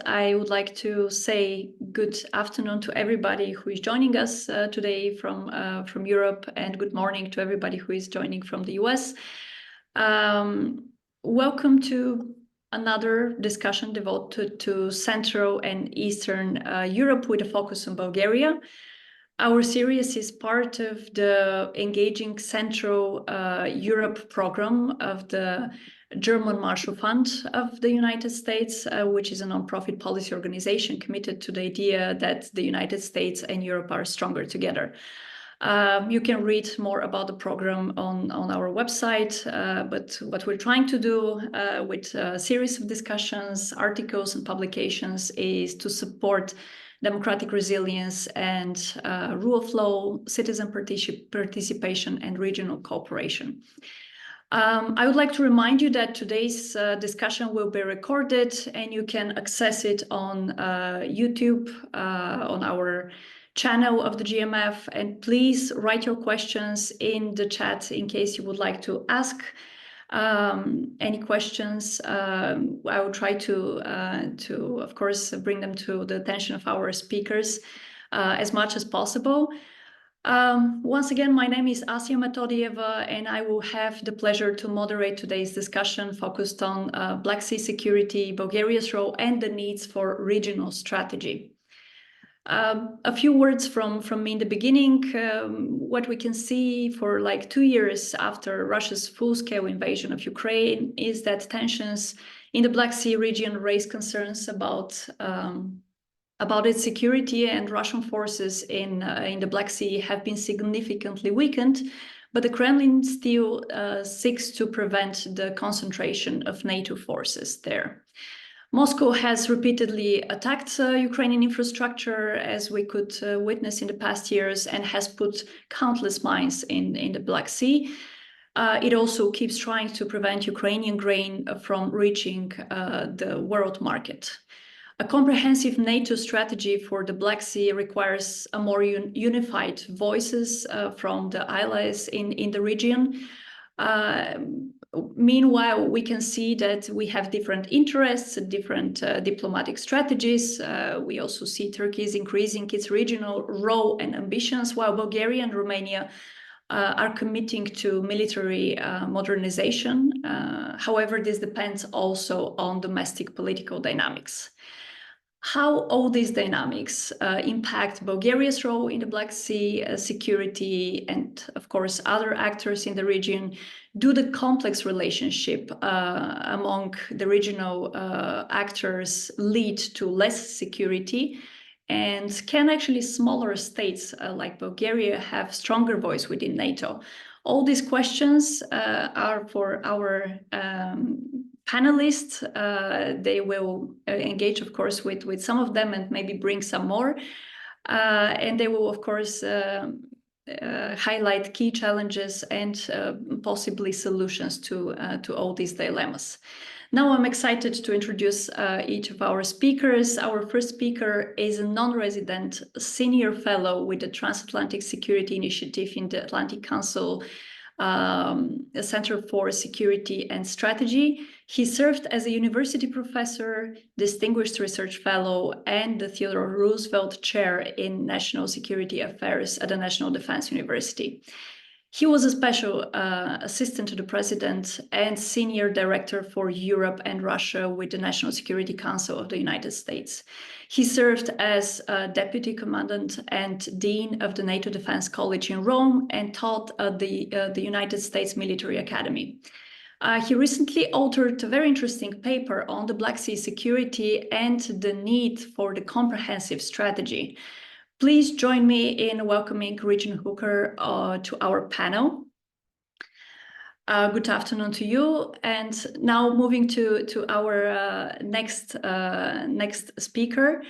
I would like to say good afternoon to everybody who is joining us today from Europe, and good morning to everybody who is joining from the US. Welcome to another discussion devoted to Central and Eastern Europe with a focus on Bulgaria. Our series is part of the Engaging Central Europe program of the German Marshall Fund of the United States, which is a non-profit policy organization committed to the idea that the United States and Europe are stronger together. You can read more about the program on our website, but what we're trying to do with a series of discussions, articles and publications is to support democratic resilience and rule of law, citizen participation and regional cooperation. I would like to remind you that today's discussion will be recorded and you can access it on YouTube, on our channel of the GMF, and please write your questions in the chat in case you would like to ask any questions. I will try to of course bring them to the attention of our speakers as much as possible. Once again, my name is Asya Metodieva, and I will have the pleasure to moderate today's discussion focused on Black Sea security, Bulgaria's role, and the needs for regional strategy. A few words from me in the beginning. What we can see for like 2 years after Russia's full-scale invasion of Ukraine is that tensions in the Black Sea region raise concerns about its security, and Russian forces in the Black Sea have been significantly weakened, but the Kremlin still seeks to prevent the concentration of NATO forces there. Moscow has repeatedly attacked Ukrainian infrastructure, as we could witness in the past years, and has put countless mines in the Black Sea. It also keeps trying to prevent Ukrainian grain from reaching the world market. A comprehensive NATO strategy for the Black Sea requires a more unified voices from the allies in the region. Meanwhile, we can see that we have different interests, different diplomatic strategies. We also see Turkey is increasing its regional role and ambitions, while Bulgaria and Romania are committing to military modernization. However, this depends also on domestic political dynamics. How all these dynamics impact Bulgaria's role in the Black Sea security, and of course other actors in the region, do the complex relationship among the regional actors lead to less security, and can actually smaller states like Bulgaria have stronger voice within NATO? All these questions are for our panelists. They will engage, of course, with some of them and maybe bring some more. And they will, of course, highlight key challenges and possibly solutions to all these dilemmas. Now I'm excited to introduce each of our speakers. Our first speaker is a non-resident senior fellow with the Transatlantic Security Initiative in the Atlantic Council Center for Security and Strategy. He served as a university professor, distinguished research fellow, and the Theodore Roosevelt Chair in National Security Affairs at the National Defense University. He was a special assistant to the president and senior director for Europe and Russia with the National Security Council of the United States. He served as deputy commandant and dean of the NATO Defense College in Rome and taught at the United States Military Academy. He recently authored a very interesting paper on the Black Sea security and the need for the comprehensive strategy. Please join me in welcoming Regina Hooker to our panel. Good afternoon to you. And now moving to our next speaker.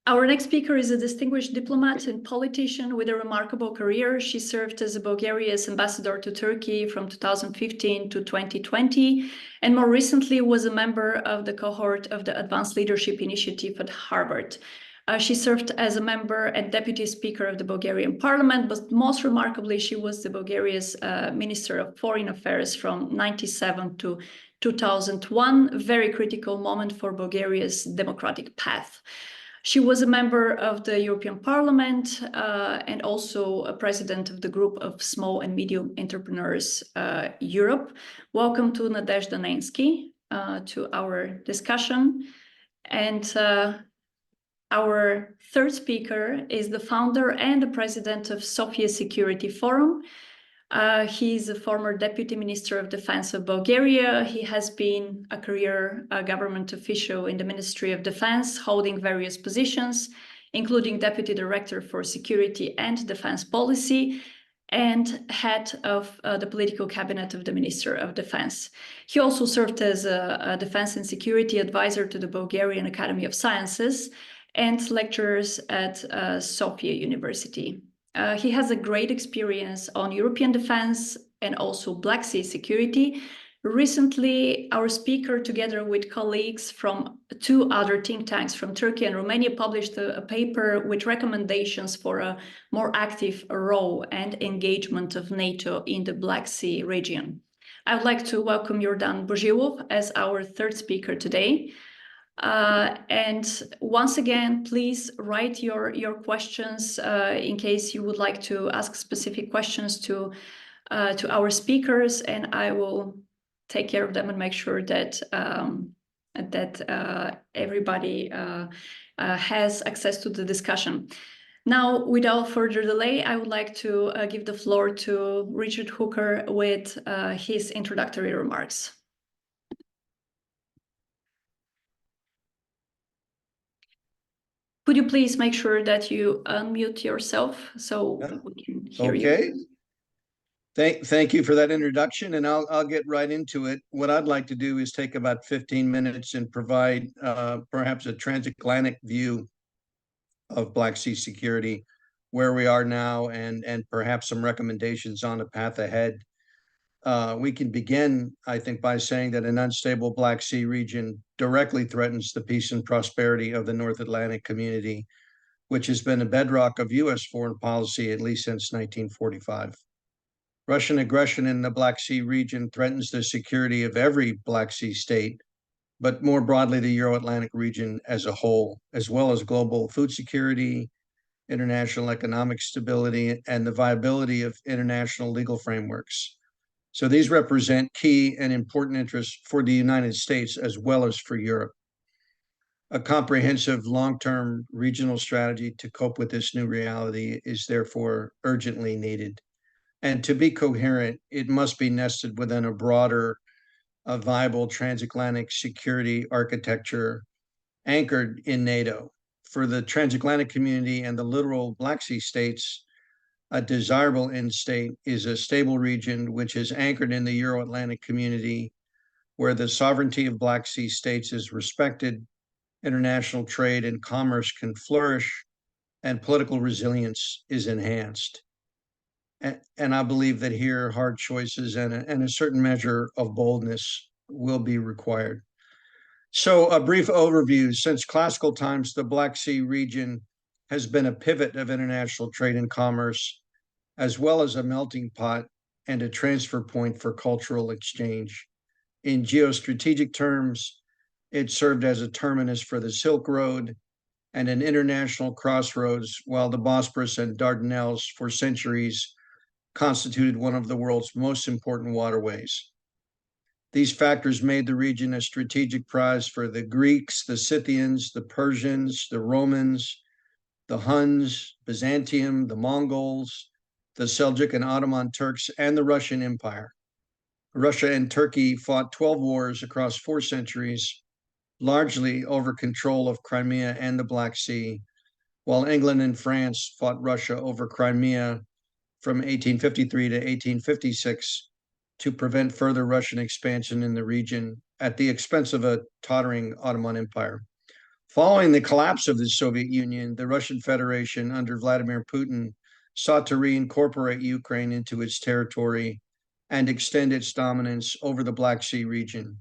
Our next speaker is a distinguished diplomat and politician with a remarkable career. She served as Bulgaria's ambassador to Turkey from 2015 to 2020, and more recently was a member of the cohort of the Advanced Leadership Initiative at Harvard. She served as a member and deputy speaker of the Bulgarian parliament, but most remarkably, she was the Bulgaria's Minister of Foreign Affairs from 1997 to 2001, a very critical moment for Bulgaria's democratic path. She was a member of the European Parliament and also a president of the Group of Small and Medium Entrepreneurs Europe. Welcome to Nadezhda Neynsky to our discussion. And our third speaker is the founder and the president of Sofia Security Forum. He is a former Deputy Minister of Defense of Bulgaria. He has been a career government official in the Ministry of Defense, holding various positions, including Deputy Director for Security and Defense Policy and head of the political cabinet of the Minister of Defense. He also served as a defense and security advisor to the Bulgarian Academy of Sciences and lectures at Sofia University. He has a great experience on European defense and also Black Sea security. Recently, our speaker, together with colleagues from two other think tanks from Turkey and Romania, published a paper with recommendations for a more active role and engagement of NATO in the Black Sea region. I would like to welcome Yordan Bozhilov as our third speaker today. And once again, please write your questions in case you would like to ask specific questions to our speakers, and I will take care of them and make sure that everybody has access to the discussion. Now, without further delay, I would like to give the floor to Richard Hooker with his introductory remarks. Could you please make sure that you unmute yourself so we can hear you? Okay. Thank you for that introduction, and I'll get right into it. What I'd like to do is take about 15 minutes and provide perhaps a transatlantic view of Black Sea security, where we are now, and perhaps some recommendations on the path ahead. We can begin, I think, by saying that an unstable Black Sea region directly threatens the peace and prosperity of the North Atlantic community, which has been a bedrock of U.S. foreign policy at least since 1945. Russian aggression in the Black Sea region threatens the security of every Black Sea state, but more broadly, the Euro-Atlantic region as a whole, as well as global food security, international economic stability, and the viability of international legal frameworks. So these represent key and important interests for the United States as well as for Europe. A comprehensive long-term regional strategy to cope with this new reality is therefore urgently needed. And to be coherent, it must be nested within a broader, viable transatlantic security architecture anchored in NATO. For the transatlantic community and the littoral Black Sea states, a desirable end state is a stable region which is anchored in the Euro-Atlantic community, where the sovereignty of Black Sea states is respected, international trade and commerce can flourish, and political resilience is enhanced. And I believe that here hard choices and a certain measure of boldness will be required. So a brief overview. Since classical times, the Black Sea region has been a pivot of international trade and commerce, as well as a melting pot and a transfer point for cultural exchange. In geostrategic terms, it served as a terminus for the Silk Road and an international crossroads, while the Bosporus and Dardanelles for centuries constituted one of the world's most important waterways. These factors made the region a strategic prize for the Greeks, the Scythians, the Persians, the Romans, the Huns, Byzantium, the Mongols, the Seljuk and Ottoman Turks, and the Russian Empire. Russia and Turkey fought 12 wars across 4 centuries, largely over control of Crimea and the Black Sea, while England and France fought Russia over Crimea from 1853 to 1856 to prevent further Russian expansion in the region at the expense of a tottering Ottoman Empire. Following the collapse of the Soviet Union, the Russian Federation under Vladimir Putin sought to reincorporate Ukraine into its territory and extend its dominance over the Black Sea region.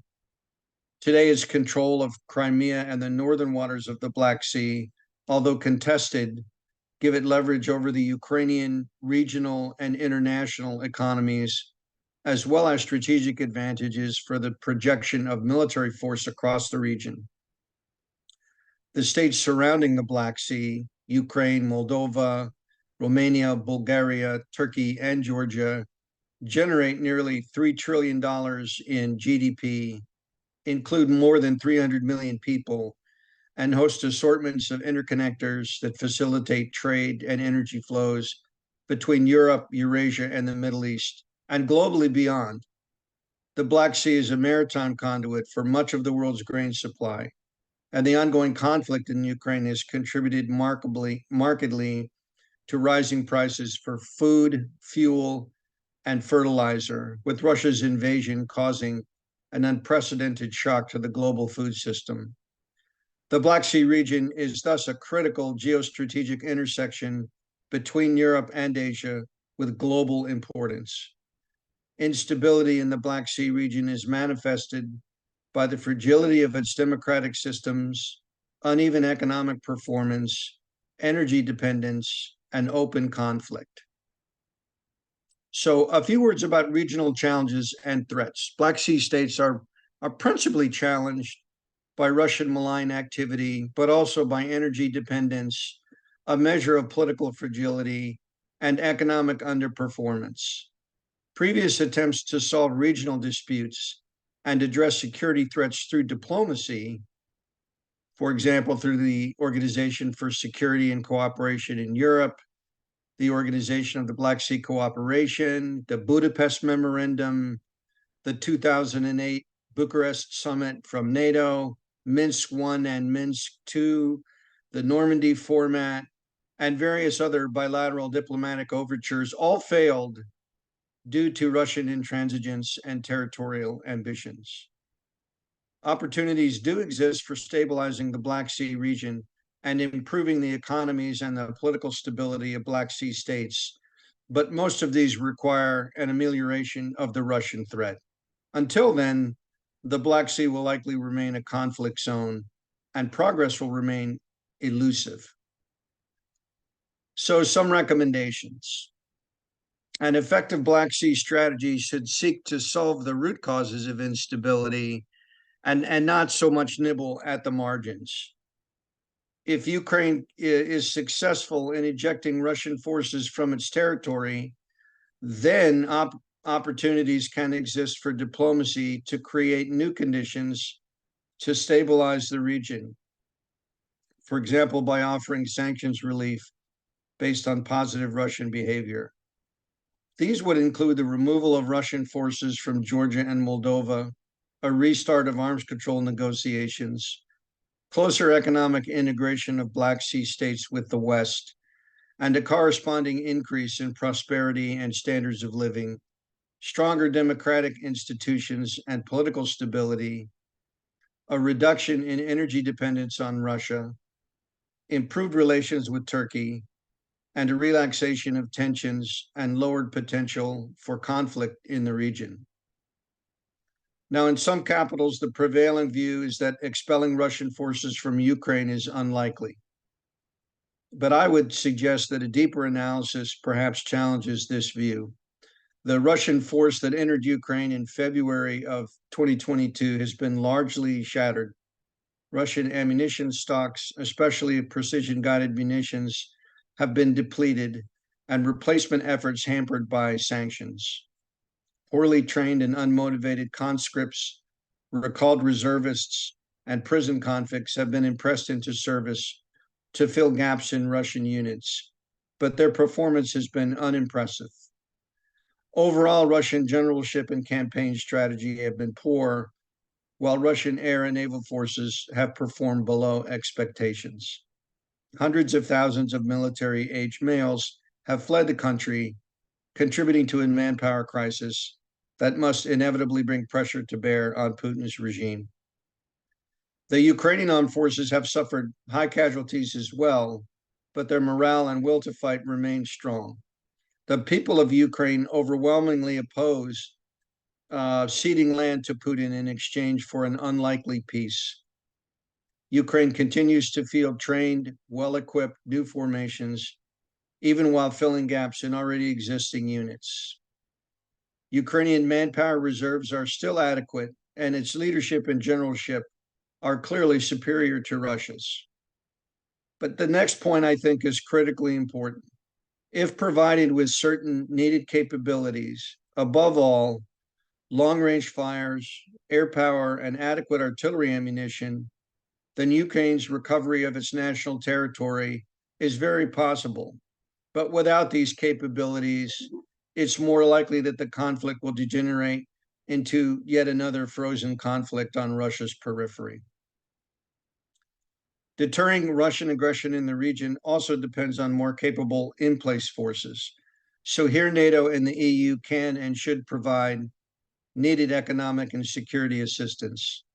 Today, its control of Crimea and the northern waters of the Black Sea, although contested, give it leverage over the Ukrainian regional and international economies as well as strategic advantages for the projection of military force across the region. The states surrounding the Black Sea, Ukraine, Moldova, Romania, Bulgaria, Turkey, and Georgia, generate nearly $3 trillion in GDP, include more than 300 million people, and host assortments of interconnectors that facilitate trade and energy flows between Europe, Eurasia, and the Middle East, and globally beyond. The Black Sea is a maritime conduit for much of the world's grain supply, and the ongoing conflict in Ukraine has contributed markedly to rising prices for food, fuel, and fertilizer, with Russia's invasion causing an unprecedented shock to the global food system. The Black Sea region is thus a critical geostrategic intersection between Europe and Asia with global importance. Instability in the Black Sea region is manifested by the fragility of its democratic systems, uneven economic performance, energy dependence, and open conflict. So a few words about regional challenges and threats. Black Sea states are principally challenged by Russian malign activity, but also by energy dependence, a measure of political fragility, and economic underperformance. Previous attempts to solve regional disputes and address security threats through diplomacy, for example, through the Organization for Security and Cooperation in Europe, the Organization of the Black Sea Cooperation, the Budapest Memorandum, the 2008 Bucharest Summit from NATO, Minsk I and Minsk II, the Normandy format, and various other bilateral diplomatic overtures all failed due to Russian intransigence and territorial ambitions. Opportunities do exist for stabilizing the Black Sea region and improving the economies and the political stability of Black Sea states, but most of these require an amelioration of the Russian threat. Until then, the Black Sea will likely remain a conflict zone and progress will remain elusive. So some recommendations. An effective Black Sea strategy should seek to solve the root causes of instability and not so much nibble at the margins. If Ukraine is successful in ejecting Russian forces from its territory, then opportunities can exist for diplomacy to create new conditions to stabilize the region. For example, by offering sanctions relief based on positive Russian behavior. These would include the removal of Russian forces from Georgia and Moldova, a restart of arms control negotiations, closer economic integration of Black Sea states with the West, and a corresponding increase in prosperity and standards of living, stronger democratic institutions and political stability, a reduction in energy dependence on Russia, improved relations with Turkey, and a relaxation of tensions and lowered potential for conflict in the region. Now, in some capitals, the prevailing view is that expelling Russian forces from Ukraine is unlikely. But I would suggest that a deeper analysis perhaps challenges this view. The Russian force that entered Ukraine in February of 2022 has been largely shattered. Russian ammunition stocks, especially precision-guided munitions, have been depleted and replacement efforts hampered by sanctions. Poorly trained and unmotivated conscripts, recalled reservists, and prison convicts have been impressed into service to fill gaps in Russian units, but their performance has been unimpressive. Overall, Russian generalship and campaign strategy have been poor, while Russian air and naval forces have performed below expectations. Hundreds of thousands of military-aged males have fled the country, contributing to a manpower crisis that must inevitably bring pressure to bear on Putin's regime. The Ukrainian armed forces have suffered high casualties as well, but their morale and will to fight remain strong. The people of Ukraine overwhelmingly oppose ceding land to Putin in exchange for an unlikely peace. Ukraine continues to field trained, well-equipped new formations, even while filling gaps in already existing units. Ukrainian manpower reserves are still adequate, and its leadership and generalship are clearly superior to Russia's. But the next point, I think, is critically important. If provided with certain needed capabilities, above all, long-range fires, air power, and adequate artillery ammunition, then Ukraine's recovery of its national territory is very possible. But without these capabilities, it's more likely that the conflict will degenerate into yet another frozen conflict on Russia's periphery. Deterring Russian aggression in the region also depends on more capable in-place forces. So here NATO and the EU can and should provide needed economic and security assistance.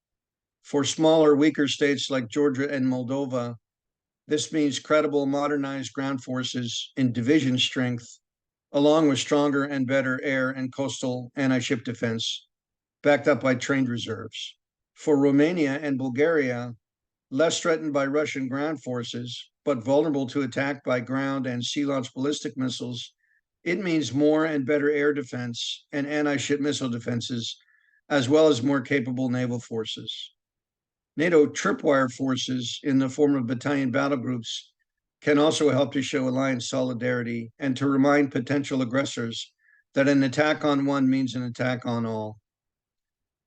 For smaller, weaker states like Georgia and Moldova, this means credible, modernized ground forces in division strength, along with stronger and better air and coastal anti-ship defense, backed up by trained reserves. For Romania and Bulgaria, less threatened by Russian ground forces, but vulnerable to attack by ground and sea-launched ballistic missiles, it means more and better air defense and anti-ship missile defenses, as well as more capable naval forces. NATO tripwire forces in the form of battalion battle groups can also help to show alliance solidarity and to remind potential aggressors that an attack on one means an attack on all.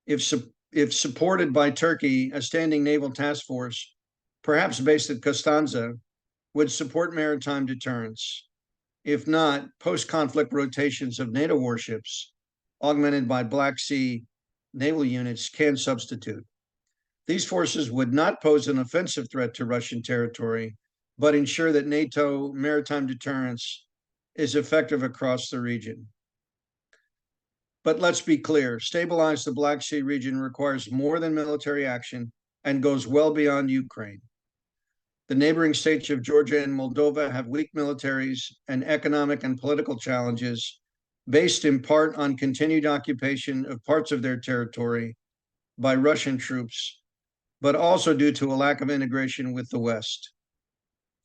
If supported by Turkey, a standing naval task force, perhaps based at Constanza, would support maritime deterrence. If not, post-conflict rotations of NATO warships, augmented by Black Sea naval units, can substitute. These forces would not pose an offensive threat to Russian territory, but ensure that NATO maritime deterrence is effective across the region. But let's be clear, stabilize the Black Sea region requires more than military action and goes well beyond Ukraine. The neighboring states of Georgia and Moldova have weak militaries and economic and political challenges based in part on continued occupation of parts of their territory by Russian troops, but also due to a lack of integration with the West.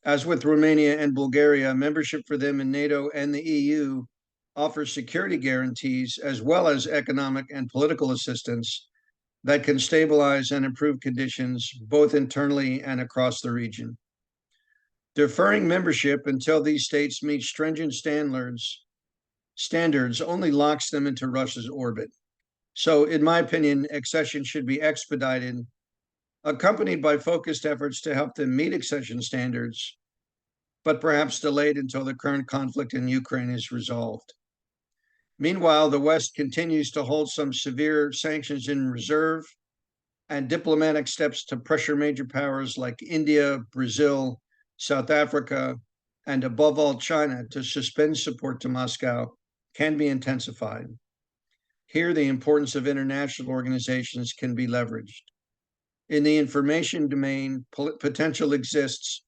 As with Romania and Bulgaria, membership for them in NATO and the EU offers security guarantees as well as economic and political assistance that can stabilize and improve conditions both internally and across the region. Deferring membership until these states meet stringent standards only locks them into Russia's orbit. So, in my opinion, accession should be expedited, accompanied by focused efforts to help them meet accession standards, but perhaps delayed until the current conflict in Ukraine is resolved. Meanwhile, the West continues to hold some severe sanctions in reserve and diplomatic steps to pressure major powers like India, Brazil, South Africa, and above all, China to suspend support to Moscow can be intensified. Here, the importance of international organizations can be leveraged. In the information domain, potential exists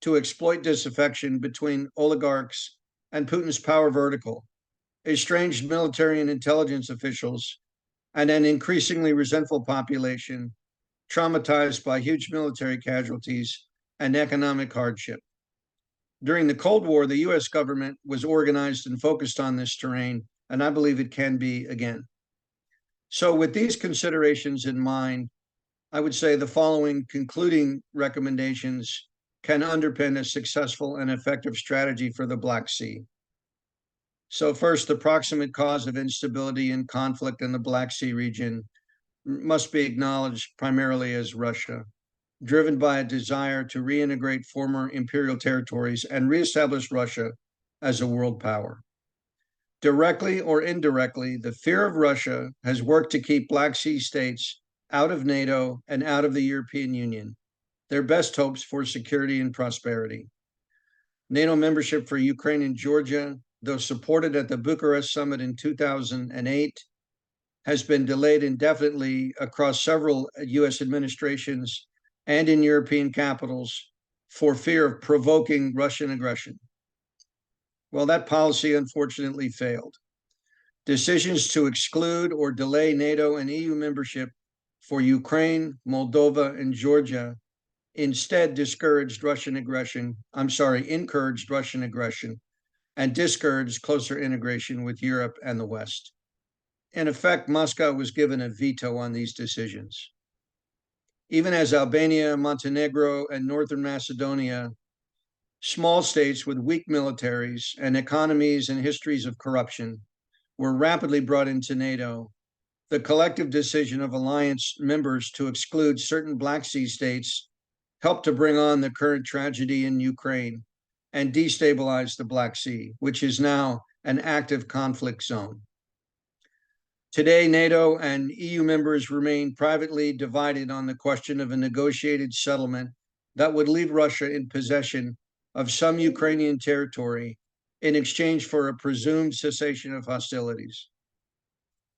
to exploit disaffection between oligarchs and Putin's power vertical, estranged military and intelligence officials, and an increasingly resentful population traumatized by huge military casualties and economic hardship. During the Cold War, the US government was organized and focused on this terrain, and I believe it can be again. So with these considerations in mind, I would say the following concluding recommendations can underpin a successful and effective strategy for the Black Sea. So first, the proximate cause of instability and conflict in the Black Sea region must be acknowledged primarily as Russia, driven by a desire to reintegrate former imperial territories and reestablish Russia as a world power. Directly or indirectly, the fear of Russia has worked to keep Black Sea states out of NATO and out of the European Union, their best hopes for security and prosperity. NATO membership for Ukraine and Georgia, though supported at the Bucharest summit in 2008, has been delayed indefinitely across several US administrations and in European capitals for fear of provoking Russian aggression. Well, that policy unfortunately failed. Decisions to exclude or delay NATO and EU membership for Ukraine, Moldova, and Georgia instead encouraged Russian aggression and discouraged closer integration with Europe and the West. In effect, Moscow was given a veto on these decisions. Even as Albania, Montenegro, and Northern Macedonia, small states with weak militaries and economies and histories of corruption, were rapidly brought into NATO, the collective decision of alliance members to exclude certain Black Sea states helped to bring on the current tragedy in Ukraine and destabilize the Black Sea, which is now an active conflict zone. Today, NATO and EU members remain privately divided on the question of a negotiated settlement that would leave Russia in possession of some Ukrainian territory in exchange for a presumed cessation of hostilities.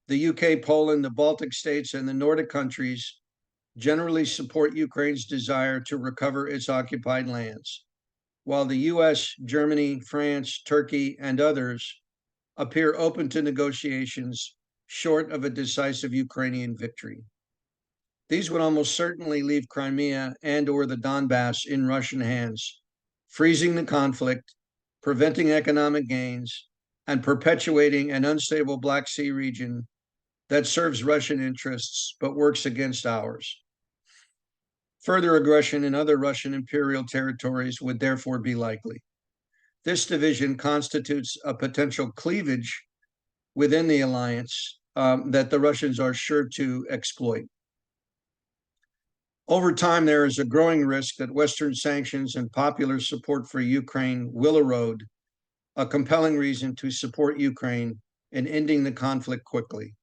The UK, Poland, the Baltic states, and the Nordic countries generally support Ukraine's desire to recover its occupied lands, while the US, Germany, France, Turkey, and others appear open to negotiations short of a decisive Ukrainian victory. These would almost certainly leave Crimea and/or the Donbass in Russian hands, freezing the conflict, preventing economic gains, and perpetuating an unstable Black Sea region that serves Russian interests but works against ours. Further aggression in other Russian imperial territories would therefore be likely. This division constitutes a potential cleavage within the alliance that the Russians are sure to exploit. Over time, there is a growing risk that Western sanctions and popular support for Ukraine will erode, a compelling reason to support Ukraine in ending the conflict quickly.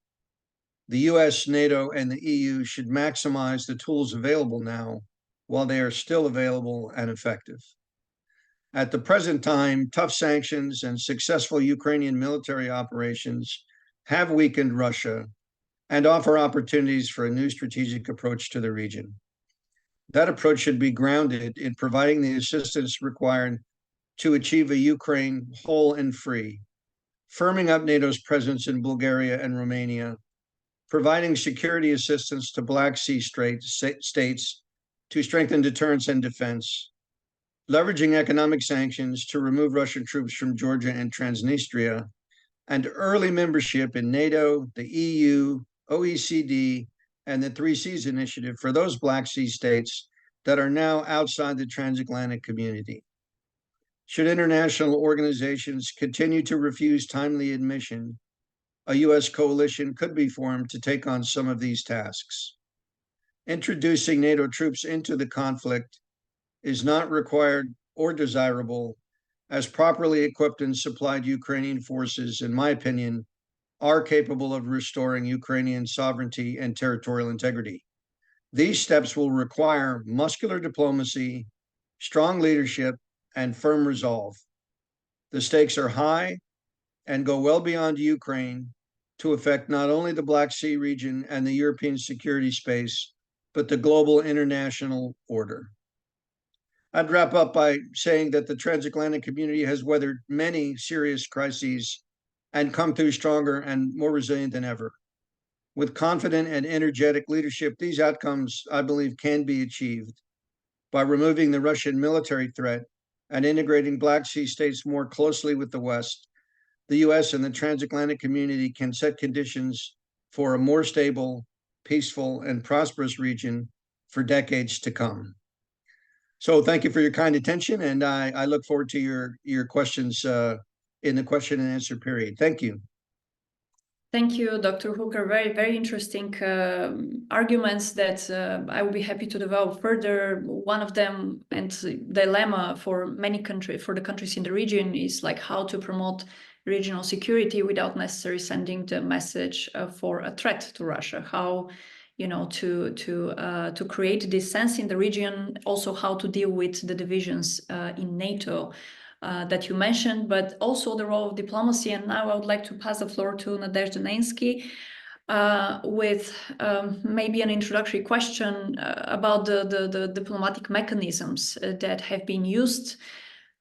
The US, NATO, and the EU should maximize the tools available now while they are still available and effective. At the present time, tough sanctions and successful Ukrainian military operations have weakened Russia and offer opportunities for a new strategic approach to the region. That approach should be grounded in providing the assistance required to achieve a Ukraine whole and free, firming up NATO's presence in Bulgaria and Romania, providing security assistance to Black Sea states to strengthen deterrence and defense, leveraging economic sanctions to remove Russian troops from Georgia and Transnistria, and early membership in NATO, the EU, OECD, and the Three Seas Initiative for those Black Sea states that are now outside the transatlantic community. Should international organizations continue to refuse timely admission, a US coalition could be formed to take on some of these tasks. Introducing NATO troops into the conflict is not required or desirable, as properly equipped and supplied Ukrainian forces, in my opinion, are capable of restoring Ukrainian sovereignty and territorial integrity. These steps will require muscular diplomacy, strong leadership, and firm resolve. The stakes are high and go well beyond Ukraine to affect not only the Black Sea region and the European security space, but the global international order. I'd wrap up by saying that the transatlantic community has weathered many serious crises and come through stronger and more resilient than ever. With confident and energetic leadership, these outcomes, I believe, can be achieved by removing the Russian military threat and integrating Black Sea states more closely with the West. The US and the transatlantic community can set conditions for a more stable, peaceful, and prosperous region for decades to come. So thank you for your kind attention, and I look forward to your questions in the question and answer period. Thank you. Thank you, Dr. Hooker. Very, very interesting arguments that I will be happy to develop further. One of them, and dilemma for many countries, for the countries in the region, is like how to promote regional security without necessarily sending the message for a threat to Russia. How, you know, to create this sense in the region. Also, how to deal with the divisions in NATO. That you mentioned, but also the role of diplomacy. And now I would like to pass the floor to Nadezhda Neynsky with maybe an introductory question about the diplomatic mechanisms that have been used,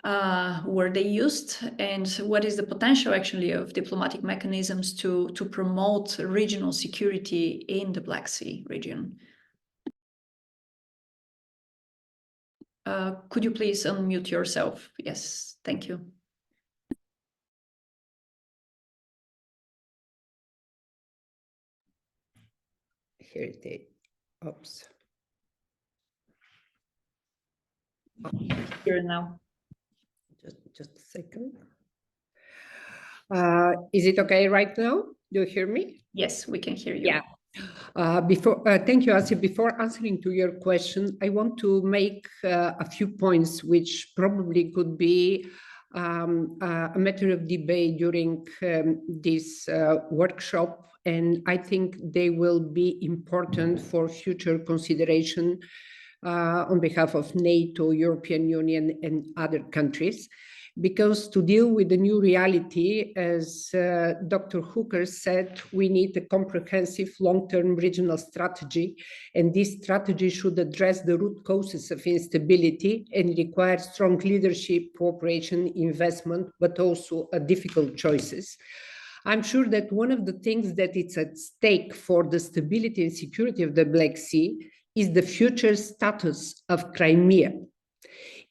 were they used, and what is the potential actually of diplomatic mechanisms to promote regional security in the Black Sea region. Could you please unmute yourself? Yes, thank you. here it is. Oops. Here now. Just a second. Is it okay right now? Do you hear me? Yes, we can hear you. Yeah. Thank you, Asya. Before answering to your question, I want to make a few points which probably could be a matter of debate during this workshop, and I think they will be important for future consideration on behalf of NATO, European Union, and other countries. Because to deal with the new reality, as Dr. Hooker said, we need a comprehensive long-term regional strategy, and this strategy should address the root causes of instability and require strong leadership, cooperation, investment, but also difficult choices. I'm sure that one of the things that is at stake for the stability and security of the Black Sea is the future status of Crimea.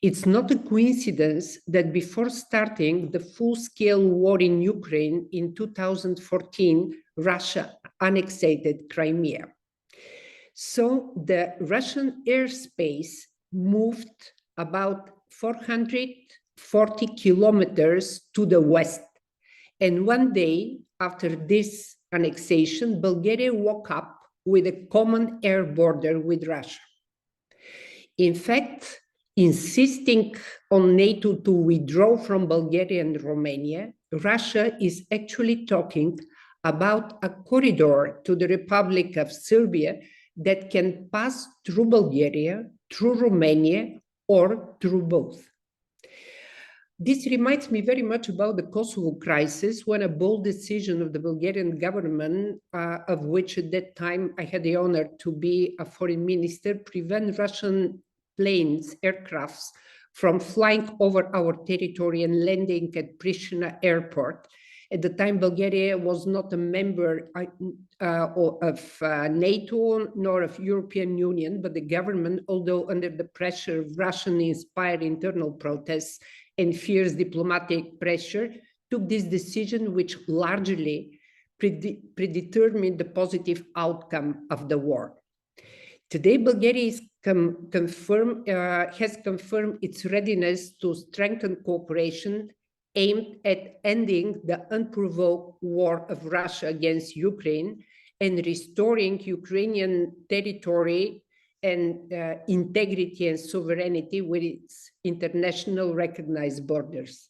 It's not a coincidence that before starting the full-scale war in Ukraine in 2014, Russia annexed Crimea. So the Russian airspace moved about 440 kilometers to the west. And one day after this annexation, Bulgaria woke up with a common air border with Russia. In fact, insisting on NATO to withdraw from Bulgaria and Romania, Russia is actually talking about a corridor to the Republic of Serbia that can pass through Bulgaria, through Romania, or through both. This reminds me very much about the Kosovo crisis, when a bold decision of the Bulgarian government, of which at that time I had the honor to be a foreign minister, prevent Russian planes, aircrafts from flying over our territory and landing at Pristina airport. At the time, Bulgaria was not a member of NATO nor of European Union, but the government, although under the pressure of Russian-inspired internal protests and fierce diplomatic pressure, took this decision which largely predetermined the positive outcome of the war. Today, Bulgaria has confirmed its readiness to strengthen cooperation aimed at ending the unprovoked war of Russia against Ukraine and restoring Ukrainian territory and integrity and sovereignty with its international recognized borders.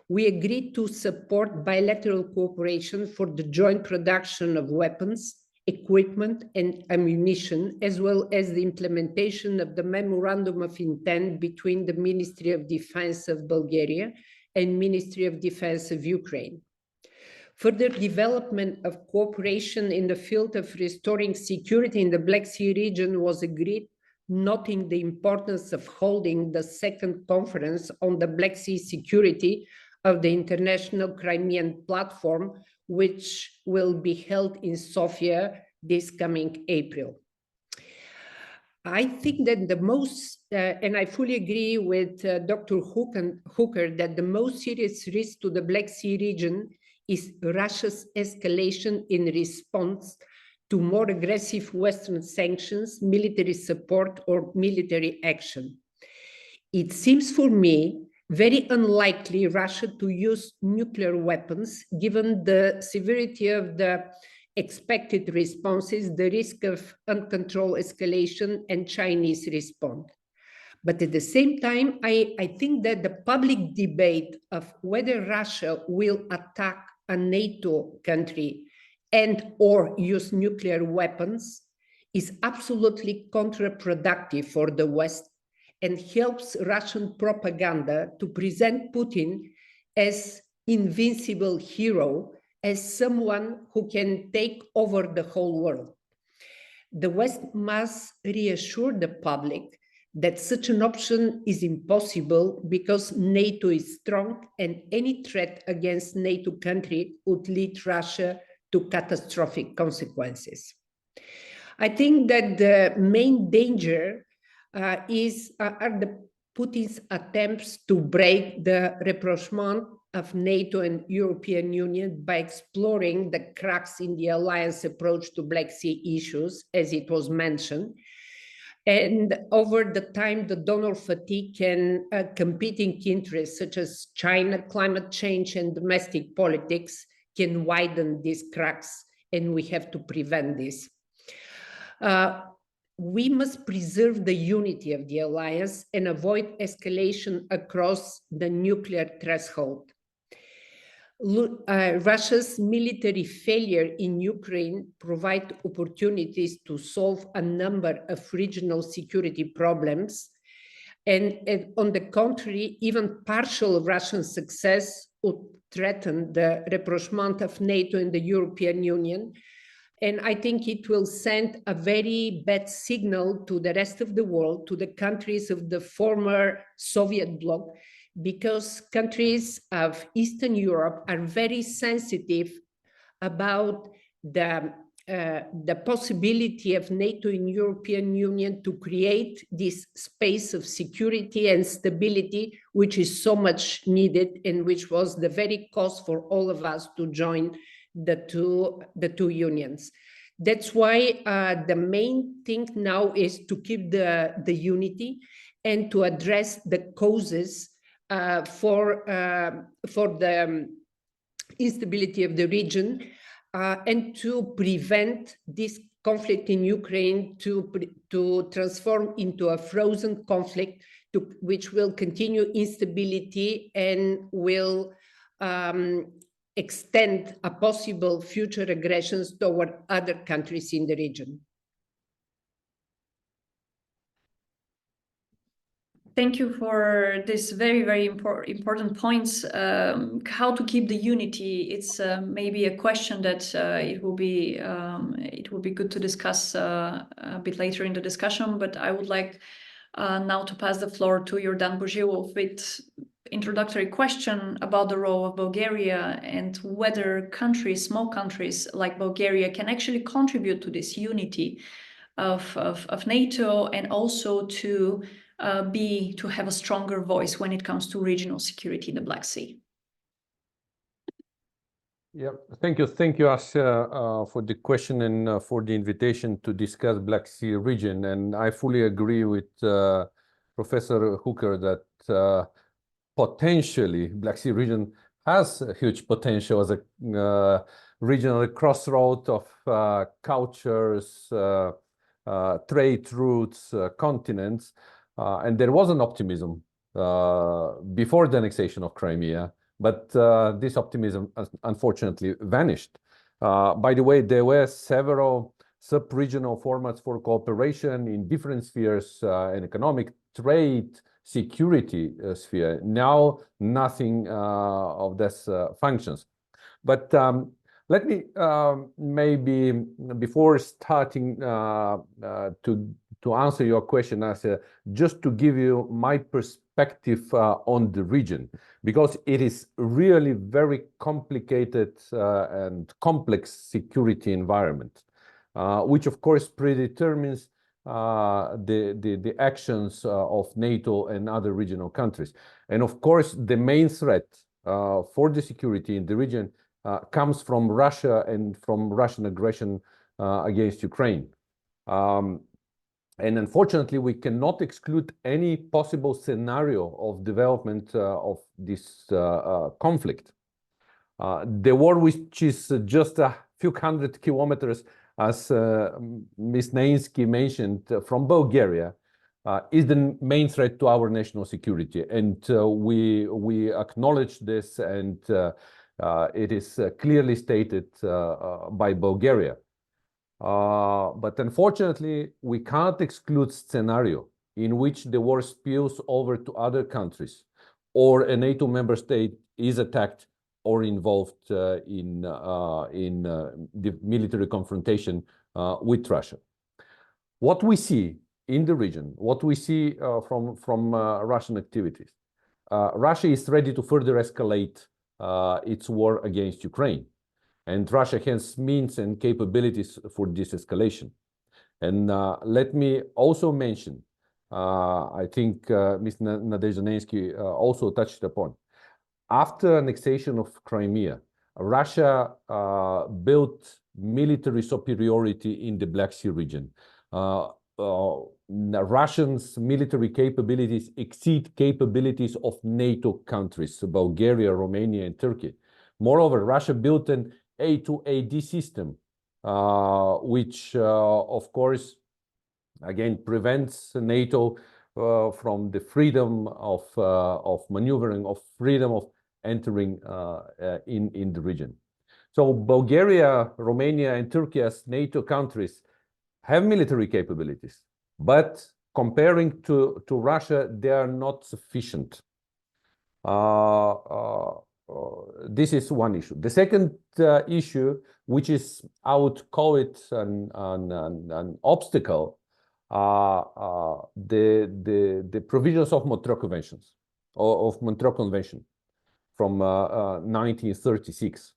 We agreed to support bilateral cooperation for the joint production of weapons, equipment, and ammunition, as well as the implementation of the Memorandum of Intent between the Ministry of Defense of Bulgaria and Ministry of Defense of Ukraine. Further development of cooperation in the field of restoring security in the Black Sea region was agreed, noting the importance of holding the second conference on the Black Sea security of the International Crimean Platform, which will be held in Sofia this coming April. I think that the most, and I fully agree with Dr. Hooker, that the most serious risk to the Black Sea region is Russia's escalation in response to more aggressive Western sanctions, military support, or military action. It seems for me very unlikely Russia to use nuclear weapons, given the severity of the expected responses, the risk of uncontrolled escalation, and Chinese response. But at the same time, I think that the public debate of whether Russia will attack a NATO country and or use nuclear weapons is absolutely counterproductive for the West and helps Russian propaganda to present Putin as invincible hero, as someone who can take over the whole world. The West must reassure the public that such an option is impossible because NATO is strong and any threat against NATO country would lead Russia to catastrophic consequences. I think that the main danger are the Putin's attempts to break the rapprochement of NATO and European Union by exploring the cracks in the alliance approach to Black Sea issues, as it was mentioned. And over the time, the donor fatigue and competing interests such as China, climate change, and domestic politics can widen these cracks, and we have to prevent this. We must preserve the unity of the alliance and avoid escalation across the nuclear threshold. Russia's military failure in Ukraine provides opportunities to solve a number of regional security problems. And on the contrary, even partial Russian success would threaten the rapprochement of NATO and the European Union. And I think it will send a very bad signal to the rest of the world, to the countries of the former Soviet bloc, because countries of Eastern Europe are very sensitive about the possibility of NATO and European Union to create this space of security and stability, which is so much needed and which was the very cause for all of us to join the two unions. That's why the main thing now is to keep the unity and to address the causes for the instability of the region and to prevent this conflict in Ukraine to transform into a frozen conflict which will continue instability and will extend a possible future aggressions toward other countries in the region. Thank you for this very, very important points. How to keep the unity? It's maybe a question that it will be good to discuss a bit later in the discussion. But I would like now to pass the floor to Yordan Bozhilov with introductory question about the role of Bulgaria and whether countries, small countries like Bulgaria, can actually contribute to this unity of NATO and also to have a stronger voice when it comes to regional security in the Black Sea. Yeah, thank you, Asya, for the question and for the invitation to discuss Black Sea region. And I fully agree with Professor Hooker that potentially Black Sea region has a huge potential as a regional crossroad of cultures, trade routes, continents. And there was an optimism before the annexation of Crimea, but this optimism unfortunately vanished. By the way, there were several sub-regional formats for cooperation in different spheres, in economic, trade, security sphere. Now, nothing of this functions. But let me maybe, before starting to answer your question, Asya, just to give you my perspective on the region, because it is really very complicated and complex security environment, which of course predetermines the actions of NATO and other regional countries. And of course, the main threat for the security in the region comes from Russia and from Russian aggression against Ukraine. And unfortunately, we cannot exclude any possible scenario of development of this conflict. The war, which is just a few hundred kilometers, as Ms. Neynsky mentioned, from Bulgaria, is the main threat to our national security. And we acknowledge this, and it is clearly stated by Bulgaria. But unfortunately, we can't exclude scenario in which the war spills over to other countries, or a NATO member state is attacked or involved in the military confrontation with Russia. What we see in the region, what we see from Russian activities, Russia is ready to further escalate its war against Ukraine. And Russia has means and capabilities for this escalation. And let me also mention, I think Ms. Nadezhda Neynsky also touched upon, after annexation of Crimea, Russia built military superiority in the Black Sea region. Russians' military capabilities exceed capabilities of NATO countries, so Bulgaria, Romania, and Turkey. Moreover, Russia built an A2AD system, which, of course, again, prevents NATO from the freedom of maneuvering, of freedom of entering in the region. So Bulgaria, Romania, and Turkey as NATO countries have military capabilities, but comparing to Russia, they are not sufficient. This is one issue. The second issue, which is, I would call it an obstacle, the provisions of Montreux Conventions, of Montreux Convention from 1936.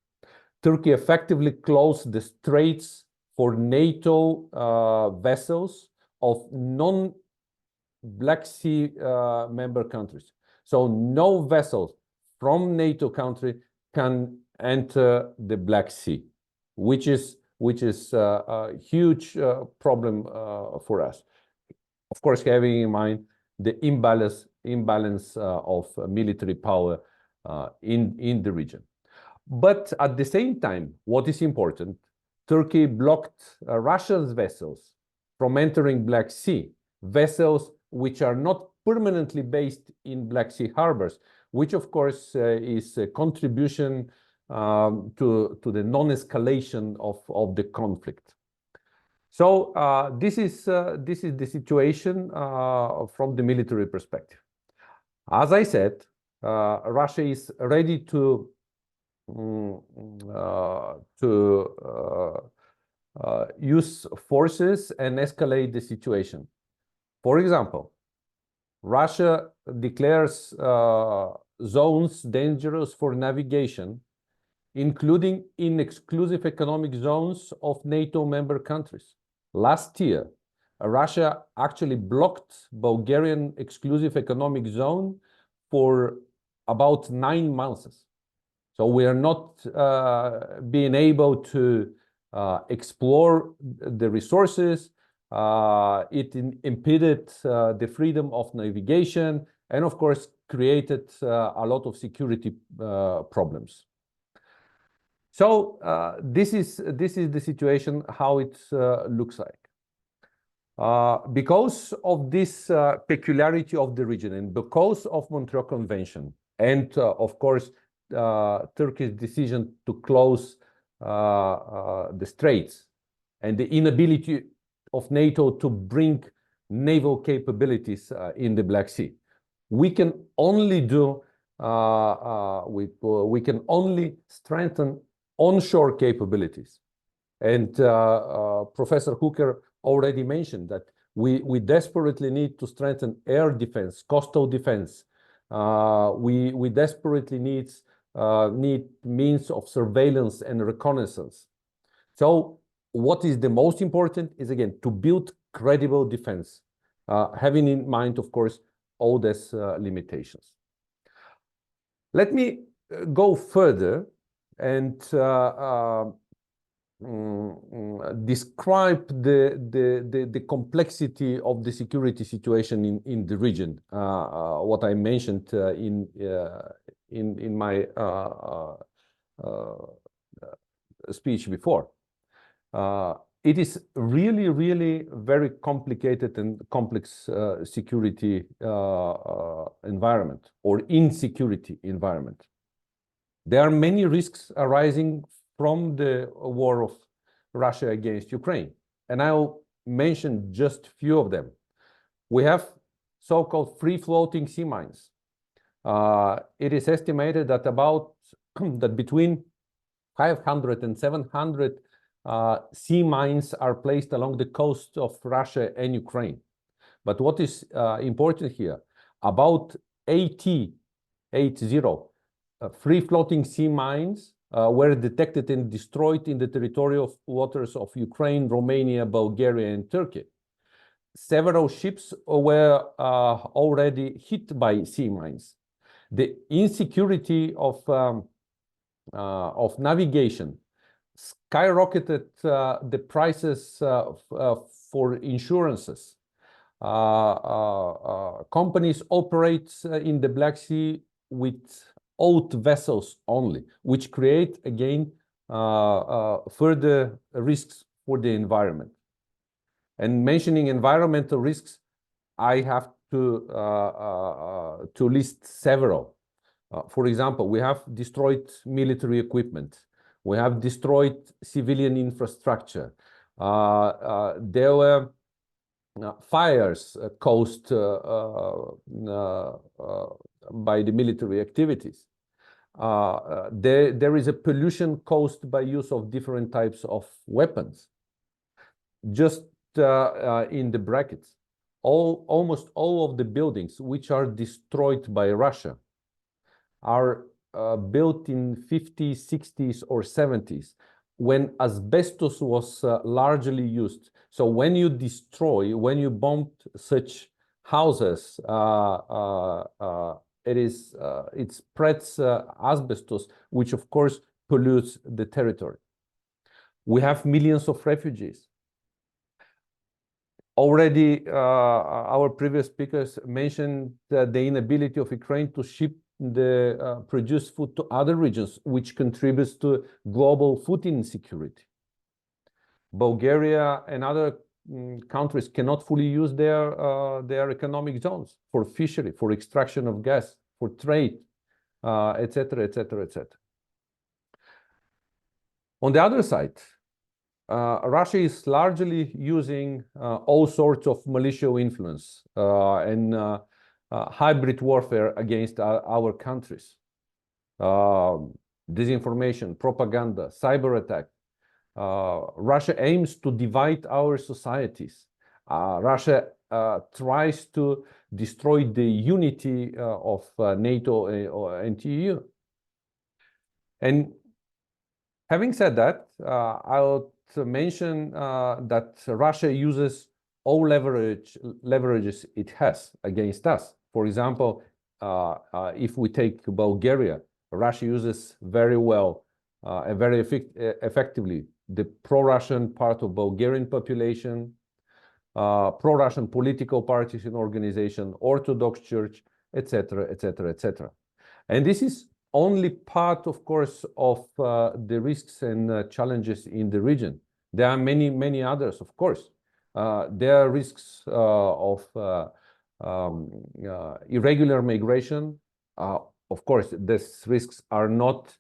Turkey effectively closed the straits for NATO vessels of non-Black Sea member countries. So no vessels from NATO country can enter the Black Sea, which is a huge problem for us. Of course, having in mind the imbalance of military power in the region. But at the same time, what is important, Turkey blocked Russia's vessels from entering Black Sea, vessels which are not permanently based in Black Sea harbors, which of course is a contribution to the non-escalation of the conflict. So this is the situation from the military perspective. As I said, Russia is ready to use forces and escalate the situation. For example, Russia declares zones dangerous for navigation, including in exclusive economic zones of NATO member countries. Last year, Russia actually blocked Bulgarian exclusive economic zone for about 9 months. So we are not being able to explore the resources. It impeded the freedom of navigation and, of course, created a lot of security problems. So this is the situation, how it looks like. Because of this peculiarity of the region and because of Montreux Convention and, of course, Turkey's decision to close the straits and the inability of NATO to bring naval capabilities in the Black Sea, we can only do we can only strengthen onshore capabilities. And Professor Hooker already mentioned that we desperately need to strengthen air defense, coastal defense. We desperately need means of surveillance and reconnaissance. So what is the most important is, again, to build credible defense, having in mind, of course, all these limitations. Let me go further and describe the complexity of the security situation in the region. What I mentioned in my speech before. It is really very complicated and complex security environment or insecurity environment. There are many risks arising from the war of Russia against Ukraine, and I'll mention just a few of them. We have so-called free-floating sea mines. It is estimated that that between 500 and 700 sea mines are placed along the coast of Russia and Ukraine. But what is important here, about 80 free-floating sea mines were detected and destroyed in the territorial waters of Ukraine, Romania, Bulgaria, and Turkey. Several ships were already hit by sea mines. The insecurity of navigation skyrocketed the prices for insurances. Companies operate in the Black Sea with old vessels only, which create again further risks for the environment. And mentioning environmental risks, I have to list several. For example, we have destroyed military equipment. We have destroyed civilian infrastructure. There were fires caused by the military activities. There is a pollution caused by use of different types of weapons. Just in the brackets, almost all of the buildings which are destroyed by Russia are built in 50s, 60s, or 70s, when asbestos was largely used. So when you destroy, when you bomb such houses, it spreads asbestos, which of course pollutes the territory. We have millions of refugees. Already, our previous speakers mentioned the inability of Ukraine to ship the produced food to other regions, which contributes to global food insecurity. Bulgaria and other countries cannot fully use their economic zones for fishery, for extraction of gas, for trade, etc., etc., etc. On the other side, Russia is largely using all sorts of malicious influence and hybrid warfare against our countries. Disinformation, propaganda, cyber attack. Russia aims to divide our societies. Russia tries to destroy the unity of NATO and EU. And having said that, I'll mention that Russia uses all leverages it has against us. For example, if we take Bulgaria, Russia uses very well and very effectively the pro-Russian part of Bulgarian population, pro-Russian political parties and organization, Orthodox Church, etc., etc., etc. And this is only part, of course, of the risks and challenges in the region. There are many, many others, of course. There are risks of irregular migration. Of course, these risks are not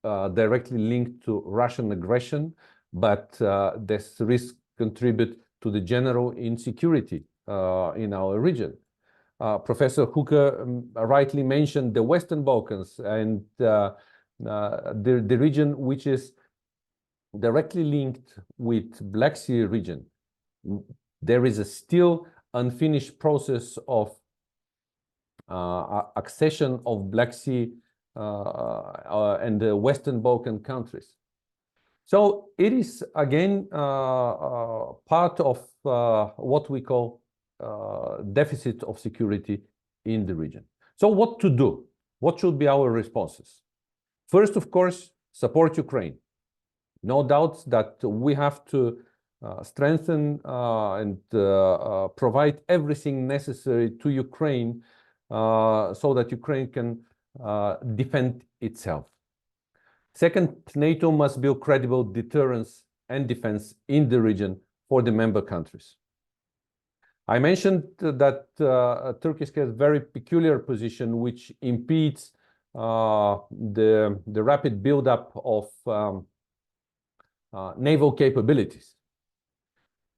directly linked to Russian aggression, but these risks contribute to the general insecurity in our region. Professor Hooker rightly mentioned the Western Balkans and the region which is directly linked with Black Sea region. There is a still unfinished process of accession of Black Sea and the Western Balkan countries. So it is again part of what we call deficit of security in the region. So what to do? What should be our responses? First, of course, support Ukraine. No doubt that we have to strengthen and provide everything necessary to Ukraine so that Ukraine can defend itself. Second, NATO must build credible deterrence and defense in the region for the member countries. I mentioned that Turkey has a very peculiar position which impedes the rapid buildup of naval capabilities.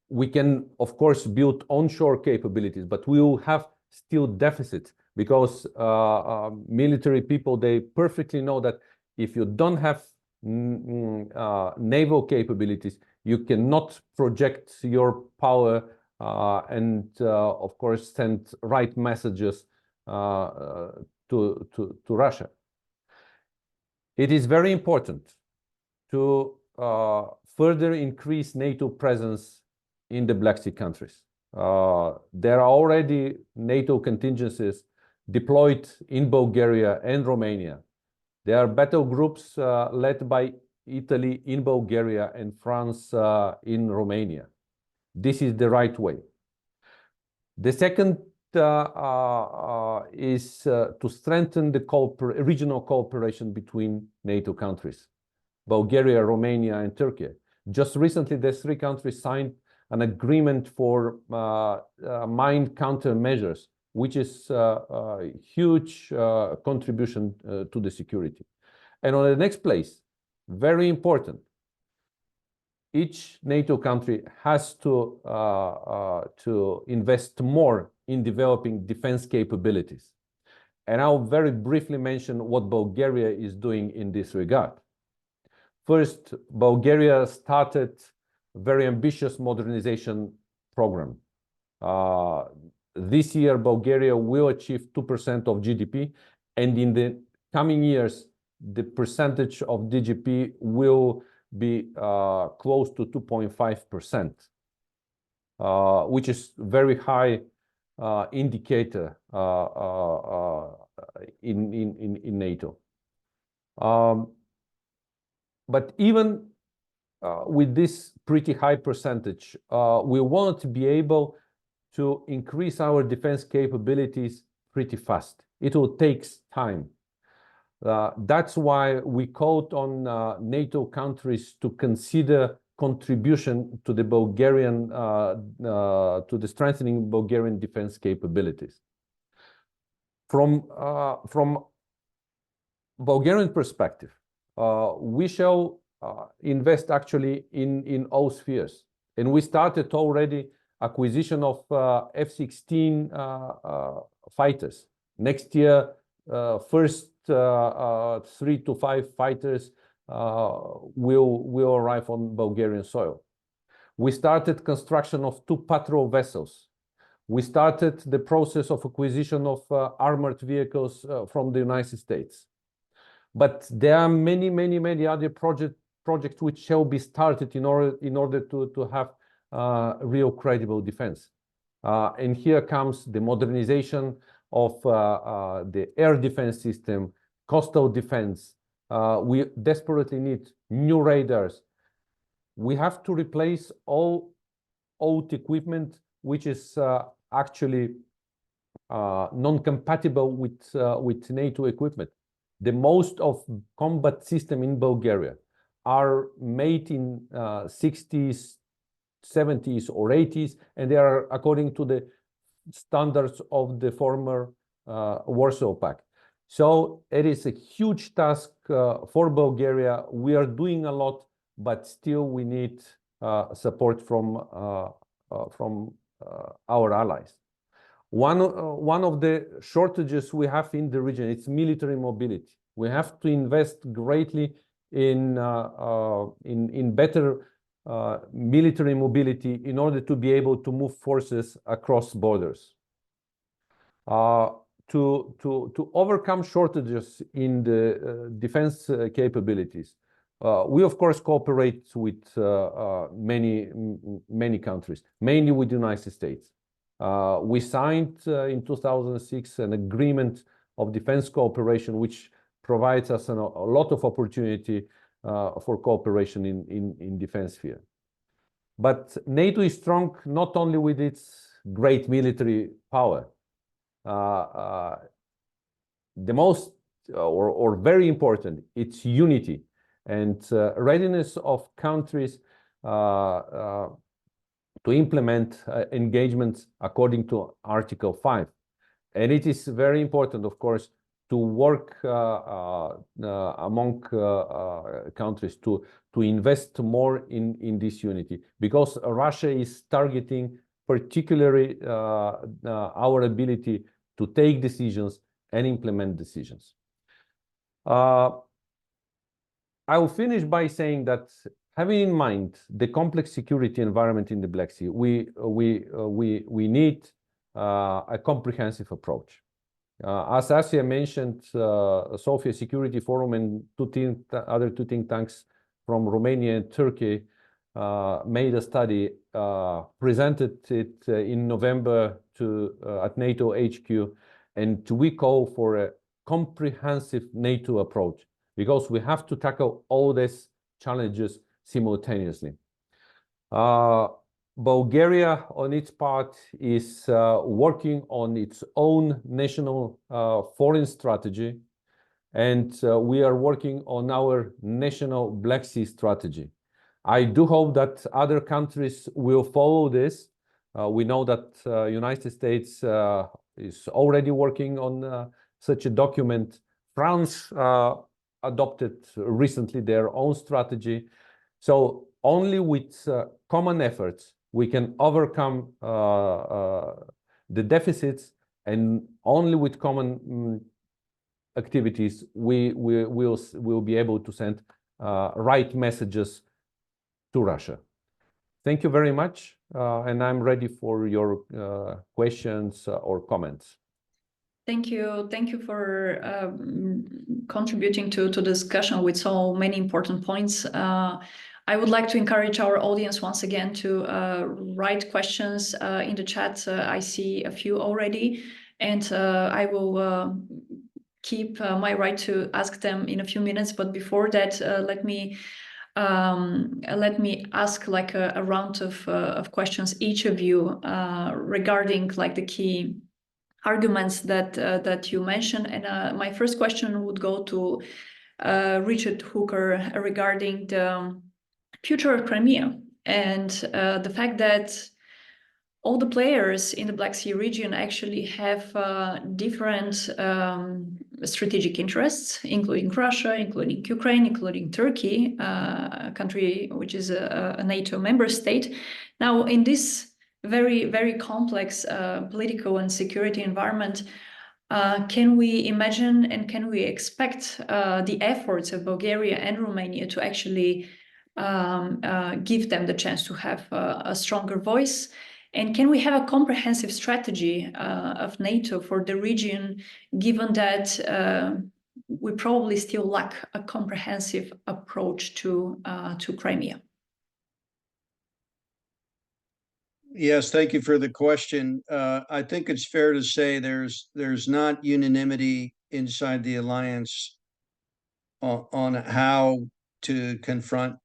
We can, of course, build onshore capabilities, but we will have still deficits because military people, they perfectly know that if you don't have naval capabilities, you cannot project your power and, of course, send right messages to Russia. It is very important to further increase NATO presence in the Black Sea countries. There are already NATO contingencies deployed in Bulgaria and Romania. There are battle groups led by Italy in Bulgaria and France in Romania. This is the right way. The second is to strengthen the regional cooperation between NATO countries, Bulgaria, Romania, and Turkey. Just recently, the three countries signed an agreement for mine countermeasures, which is a huge contribution to the security. And on the next place, very important, each NATO country has to invest more in developing defense capabilities. And I'll very briefly mention what Bulgaria is doing in this regard. First, Bulgaria started a very ambitious modernization program. This year, Bulgaria will achieve 2% of GDP, and in the coming years, the percentage of GDP will be close to 2.5%, which is very high indicator in NATO. But even with this pretty high percentage, we want to be able to increase our defense capabilities pretty fast. It will take time. That's why we called on NATO countries to consider contribution to the Bulgarian, to the strengthening Bulgarian defense capabilities. From Bulgarian perspective, we shall invest actually in all spheres, and we started already acquisition of F-16 fighters. Next year, first 3 to 5 fighters will arrive on Bulgarian soil. We started construction of 2 patrol vessels. We started the process of acquisition of armored vehicles from the United States. But there are many other projects which shall be started in order to have real credible defense. And here comes the modernization of the air defense system, coastal defense. We desperately need new radars. We have to replace all old equipment which is actually non-compatible with NATO equipment. The most of combat system in Bulgaria are made in 60s, 70s, or 80s, and they are according to the standards of the former Warsaw Pact. So it is a huge task for Bulgaria. We are doing a lot, but still we need support from our allies. One of the shortages we have in the region is military mobility. We have to invest greatly in better military mobility in order to be able to move forces across borders. To overcome shortages in the defense capabilities, we of course cooperate with many countries, mainly with the United States. We signed in 2006 an agreement of defense cooperation, which provides us a lot of opportunity for cooperation in defense sphere. But NATO is strong not only with its great military power. The most or very important, it's unity and readiness of countries to implement engagements according to Article 5. And it is very important, of course, to work among countries to invest more in this unity, because Russia is targeting particularly our ability to take decisions and implement decisions. I will finish by saying that, having in mind the complex security environment in the Black Sea, we need a comprehensive approach. As Asya mentioned, Sofia Security Forum and other two think tanks from Romania and Turkey made a study, presented it in November at NATO HQ, And we call for a comprehensive NATO approach, because we have to tackle all these challenges simultaneously. Bulgaria, on its part, is working on its own national foreign strategy, and we are working on our national Black Sea strategy. I do hope that other countries will follow this. We know that United States is already working on such a document. France adopted recently their own strategy. So only with common efforts we can overcome the deficits, and only with common activities we will be able to send right messages to Russia. Thank you very much, and I'm ready for your questions or comments. Thank you for contributing to the discussion with so many important points. I would like to encourage our audience once again to write questions in the chat. I see a few already, and I will keep my right to ask them in a few minutes. But before that, let me ask like a round of questions, each of you, regarding like the key arguments that you mentioned. And my first question would go to Richard Hooker regarding the future of Crimea and the fact that all the players in the Black Sea region actually have different strategic interests, including Russia, including Ukraine, including Turkey, a country which is a NATO member state. Now, in this very, very complex political and security environment, can we imagine and can we expect the efforts of Bulgaria and Romania to actually give them the chance to have a stronger voice? And can we have a comprehensive strategy of NATO for the region, given that we probably still lack a comprehensive approach to Crimea? Yes, thank you for the question. I think it's fair to say there's not unanimity inside the alliance on how to confront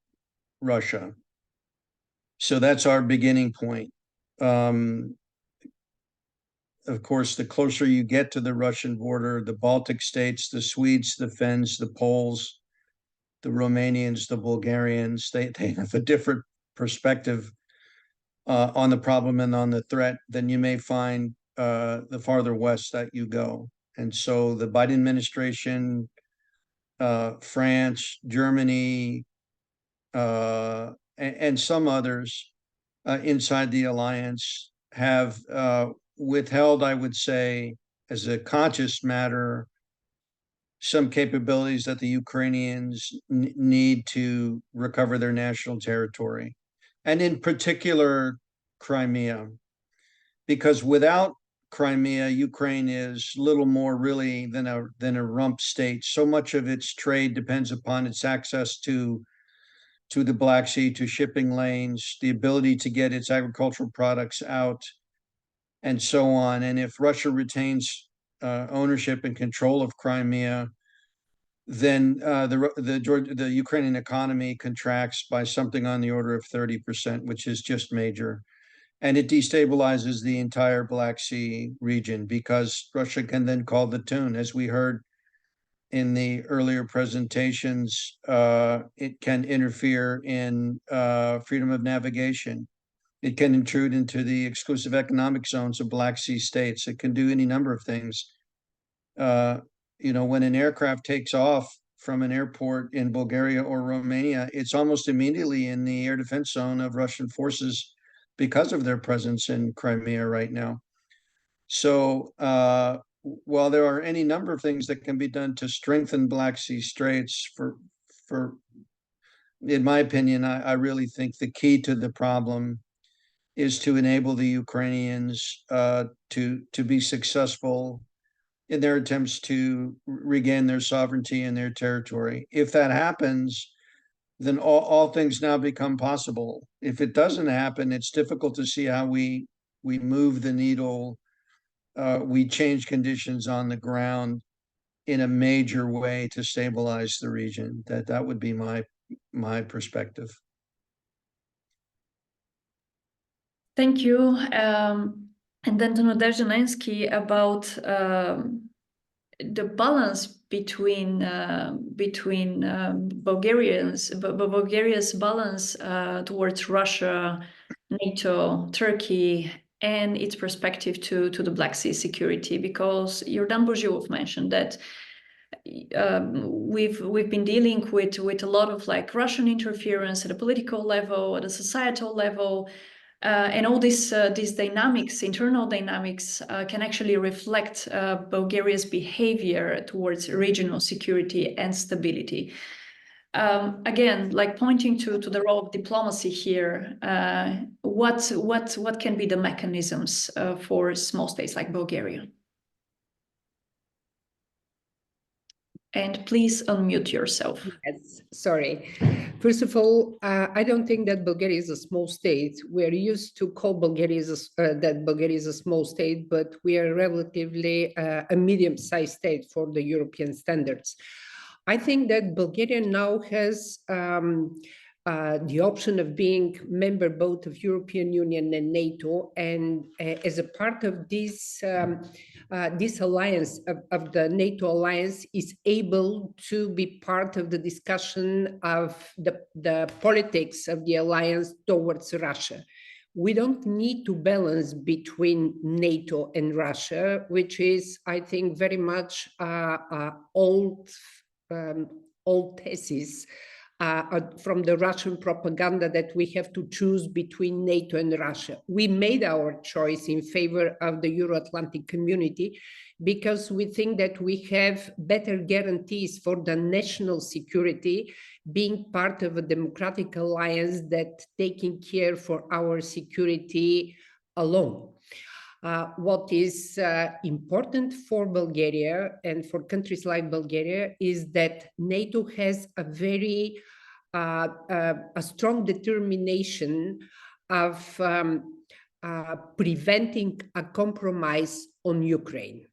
Russia. So that's our beginning point. Of course, the closer you get to the Russian border, the Baltic states, the Swedes, the Finns, the Poles, the Romanians, the Bulgarians, they have a different perspective on the problem and on the threat than you may find the farther west that you go. And so the Biden administration, France, Germany, and some others inside the alliance have withheld, I would say, as a conscious matter, some capabilities that the Ukrainians need to recover their national territory, and in particular, Crimea. Because without Crimea, Ukraine is little more really than a rump state. So much of its trade depends upon its access to the Black Sea, to shipping lanes, the ability to get its agricultural products out, and so on. And if Russia retains ownership and control of Crimea, then the Ukrainian economy contracts by something on the order of 30%, which is just major. And it destabilizes the entire Black Sea region, because Russia can then call the tune. As we heard in the earlier presentations, it can interfere in freedom of navigation. It can intrude into the exclusive economic zones of Black Sea states. It can do any number of things. When an aircraft takes off from an airport in Bulgaria or Romania, it's almost immediately in the air defense zone of Russian forces because of their presence in Crimea right now. So while there are any number of things that can be done to strengthen Black Sea straits, in my opinion, I really think the key to the problem is to enable the Ukrainians to be successful in their attempts to regain their sovereignty and their territory. If that happens, then all things now become possible. If it doesn't happen, it's difficult to see how we move the needle we change conditions on the ground in a major way to stabilize the region. That would be my perspective. Thank you. And then to Nadezhda Neynsky about the balance between Bulgaria's balance towards Russia, NATO, Turkey, and its perspective to the Black Sea security, because Yordan Bozhilov mentioned that we've been dealing with a lot of like Russian interference at a political level, at a societal level. And all these dynamics, internal dynamics, can actually reflect Bulgaria's behavior towards regional security and stability. Again, like pointing to the role of diplomacy here, what can be the mechanisms for small states like Bulgaria? And please unmute yourself. Yes, sorry. First of all, I don't think that Bulgaria is a small state. We're used to call that Bulgaria is a small state, but we are relatively a medium-sized state for the European standards. I think that Bulgaria now has the option of being member both of European Union and NATO, and as a part of this this alliance of the NATO alliance is able to be part of the discussion of the politics of the alliance towards Russia. We don't need to balance between NATO and Russia, which is, I think, very much old thesis from the Russian propaganda that we have to choose between NATO and Russia. We made our choice in favor of the Euro-Atlantic community because we think that we have better guarantees for the national security being part of a democratic alliance that taking care for our security alone. What is important for Bulgaria and for countries like Bulgaria is that NATO has a very a strong determination of preventing a compromise on Ukraine.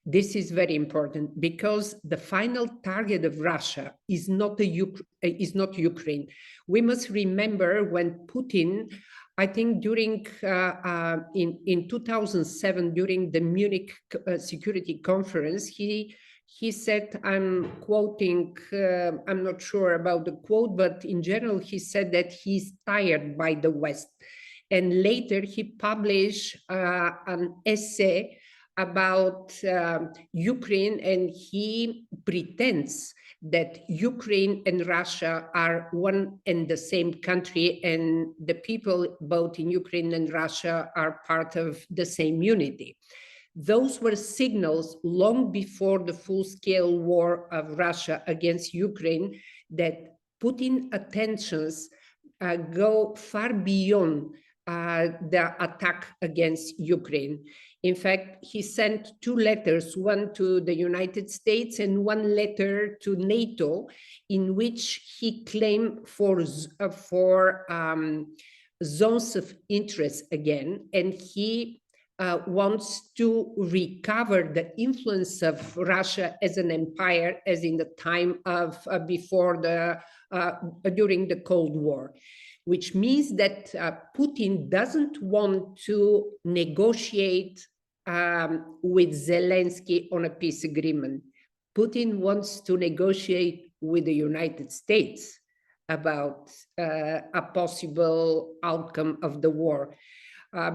This is very important because the final target of Russia is not Ukraine. We must remember when Putin, I think during in 2007, during the Munich Security Conference, he said, I'm quoting, I'm not sure about the quote, but in general, he said that he's tired by the West. And later he published an essay about Ukraine, and he pretends that Ukraine and Russia are one and the same country, and the people both in Ukraine and Russia are part of the same unity. Those were signals long before the full-scale war of Russia against Ukraine that Putin's attentions go far beyond the attack against Ukraine. In fact, he sent 2 letters, one to the United States and one letter to NATO, in which he claimed for zones of interest again, and he wants to recover the influence of Russia as an empire, as in the time of during the Cold War, which means that Putin doesn't want to negotiate with Zelensky on a peace agreement. Putin wants to negotiate with the United States about a possible outcome of the war,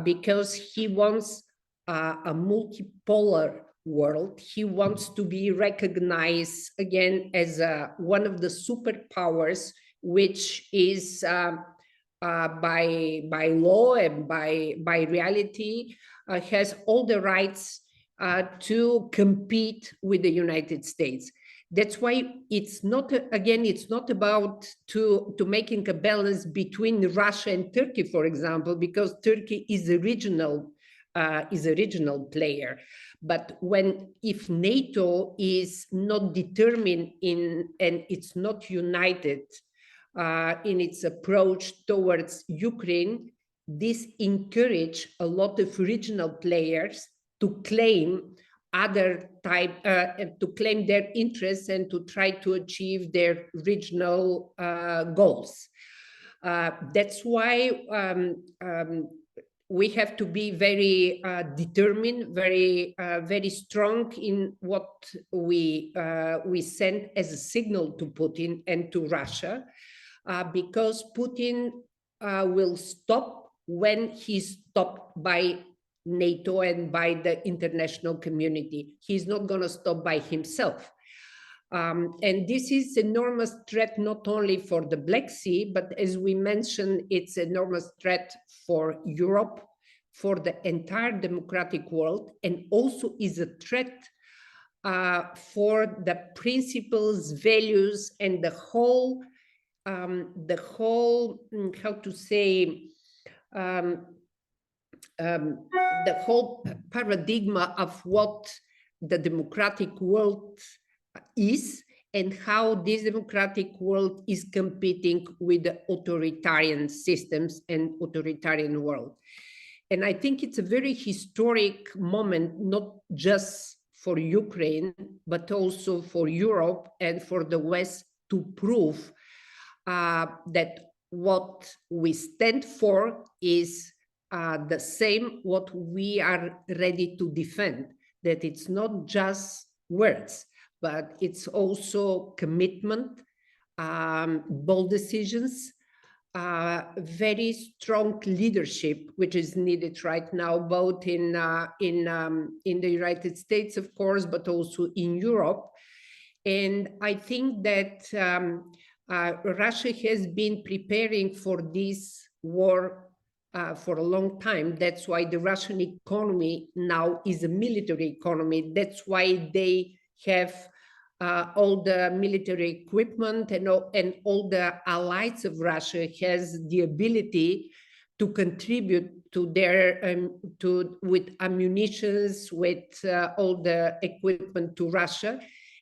because he wants a multipolar world. He wants to be recognized again as one of the superpowers, which is by law and by reality has all the rights to compete with the United States. That's why it's not, again, it's not about to making a balance between Russia and Turkey, for example, because Turkey is a regional player. But if NATO is not determined and it's not united in its approach towards Ukraine, this encourages a lot of regional players to claim to claim their interests and to try to achieve their regional goals. That's why we have to be very determined, very strong in what we send as a signal to Putin and to Russia, because Putin will stop when he's stopped by NATO and by the international community. He's not going to stop by himself. And this is enormous threat, not only for the Black Sea, but as we mentioned, it's enormous threat for Europe, for the entire democratic world, and also is a threat for the principles, values, and the whole, how to say, the whole paradigm of what the democratic world is and how this democratic world is competing with the authoritarian systems and authoritarian world. And I think it's a very historic moment, not just for Ukraine, but also for Europe and for the West, to prove that what we stand for is the same what we are ready to defend, that it's not just words, but it's also commitment, bold decisions, very strong leadership, which is needed right now, both in the United States, of course, but also in Europe. And I think that Russia has been preparing for this war for a long time. That's why the Russian economy now is a military economy. That's why they have all the military equipment, and all the allies of Russia has the ability to contribute to their with ammunitions, with all the equipment to Russia.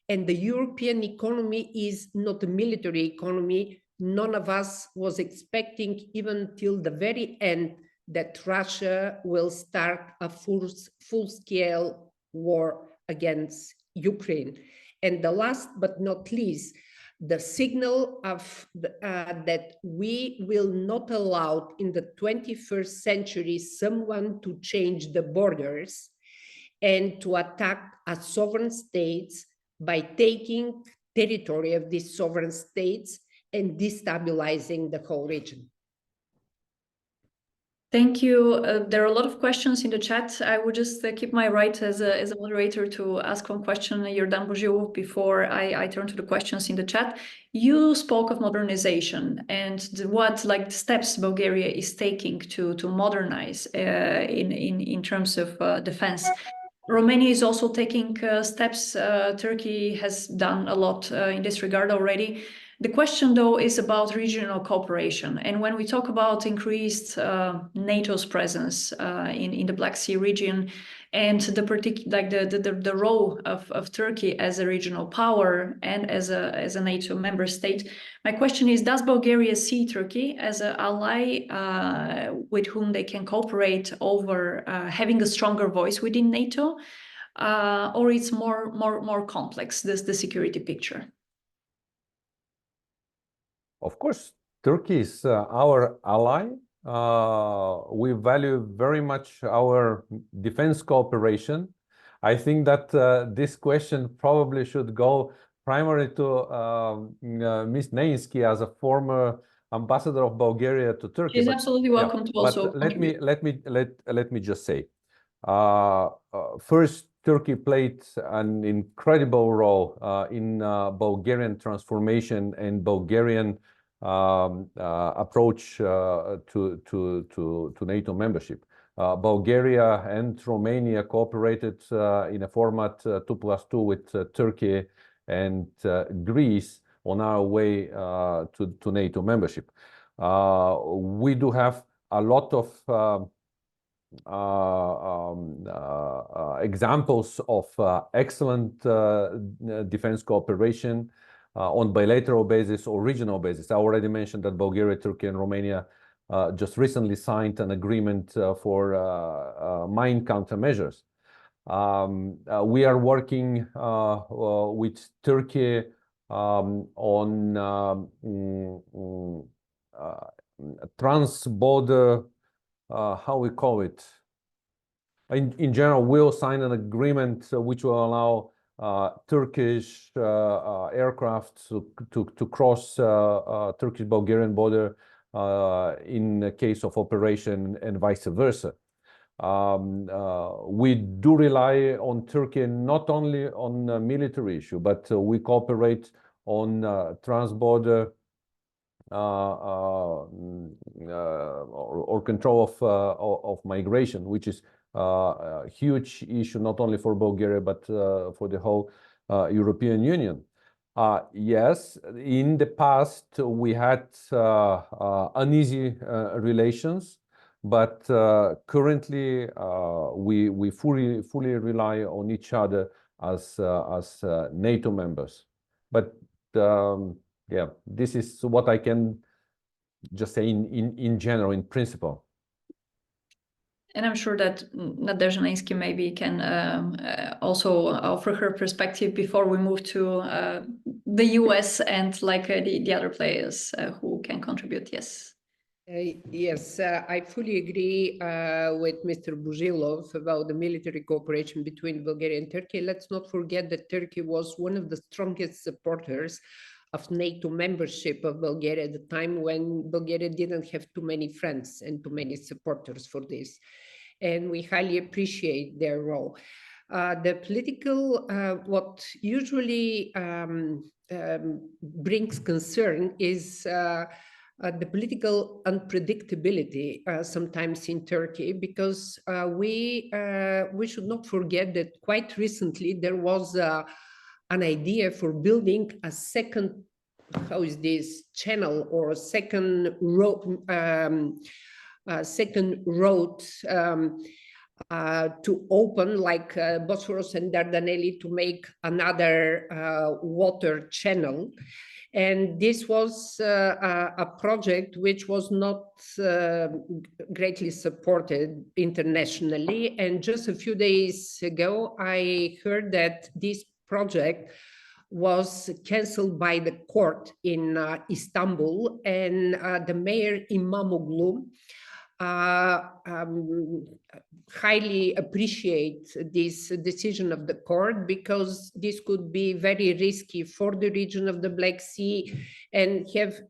And the European economy is not a military economy. None of us was expecting, even till the very end, that Russia will start a full-scale war against Ukraine. And the last but not least, the signal of that we will not allow in the 21st century someone to change the borders and to attack a sovereign states by taking territory of these sovereign states and destabilizing the whole region. Thank you. There are a lot of questions in the chat. I would just keep my right as a moderator to ask one question, Yordan Bozhilov, before I turn to the questions in the chat. You spoke of modernization and what steps Bulgaria is taking to modernize in terms of defense. Romania is also taking steps. Turkey has done a lot in this regard already. The question, though, is about regional cooperation. And when we talk about increased NATO's presence in the Black Sea region and the role of Turkey as a regional power and as a NATO member state, my question is, does Bulgaria see Turkey as an ally with whom they can cooperate over having a stronger voice within NATO, or it's more complex, the security picture? Of course, Turkey is our ally. We value very much our defense cooperation. I think that this question probably should go primarily to Ms. Neynsky as a former ambassador of Bulgaria to Turkey. She's absolutely welcome to also. Let me just say, first, Turkey played an incredible role in Bulgarian transformation and Bulgarian approach to NATO membership. Bulgaria and Romania cooperated in a format 2+2 with Turkey and Greece on our way to NATO membership. We do have a lot of examples of excellent defense cooperation on bilateral basis or regional basis. I already mentioned that Bulgaria, Turkey, and Romania just recently signed an agreement for mine countermeasures. We are working with Turkey on trans-border, how we call it. In general, we'll sign an agreement which will allow Turkish aircraft to cross Turkish-Bulgarian border in the case of operation and vice versa. We do rely on Turkey not only on a military issue, but we cooperate on trans-border or control of migration, which is a huge issue not only for Bulgaria but for the whole European Union. Yes, in the past we had uneasy relations, but currently we fully rely on each other as NATO members. But yeah, this is what I can just say in general, in principle. And I'm sure that Nadezhda Neynsky maybe can also offer her perspective before we move to the US and like the other players who can contribute. Yes. Yes, I fully agree with Mr. Bozhilov about the military cooperation between Bulgaria and Turkey. Let's not forget that Turkey was one of the strongest supporters of NATO membership of Bulgaria at the time when Bulgaria didn't have too many friends and too many supporters for this. And we highly appreciate their role. The political, what usually brings concern is the political unpredictability sometimes in Turkey, because we should not forget that quite recently there was an idea for building a second, how is this, channel or a second road, to open like Bosphorus and Dardanelles to make another water channel. And this was a project which was not greatly supported internationally. And just a few days ago, I heard that this project was cancelled by the court in Istanbul, and the mayor Imamoglu highly appreciate this decision of the court, because this could be very risky for the region of the Black Sea and have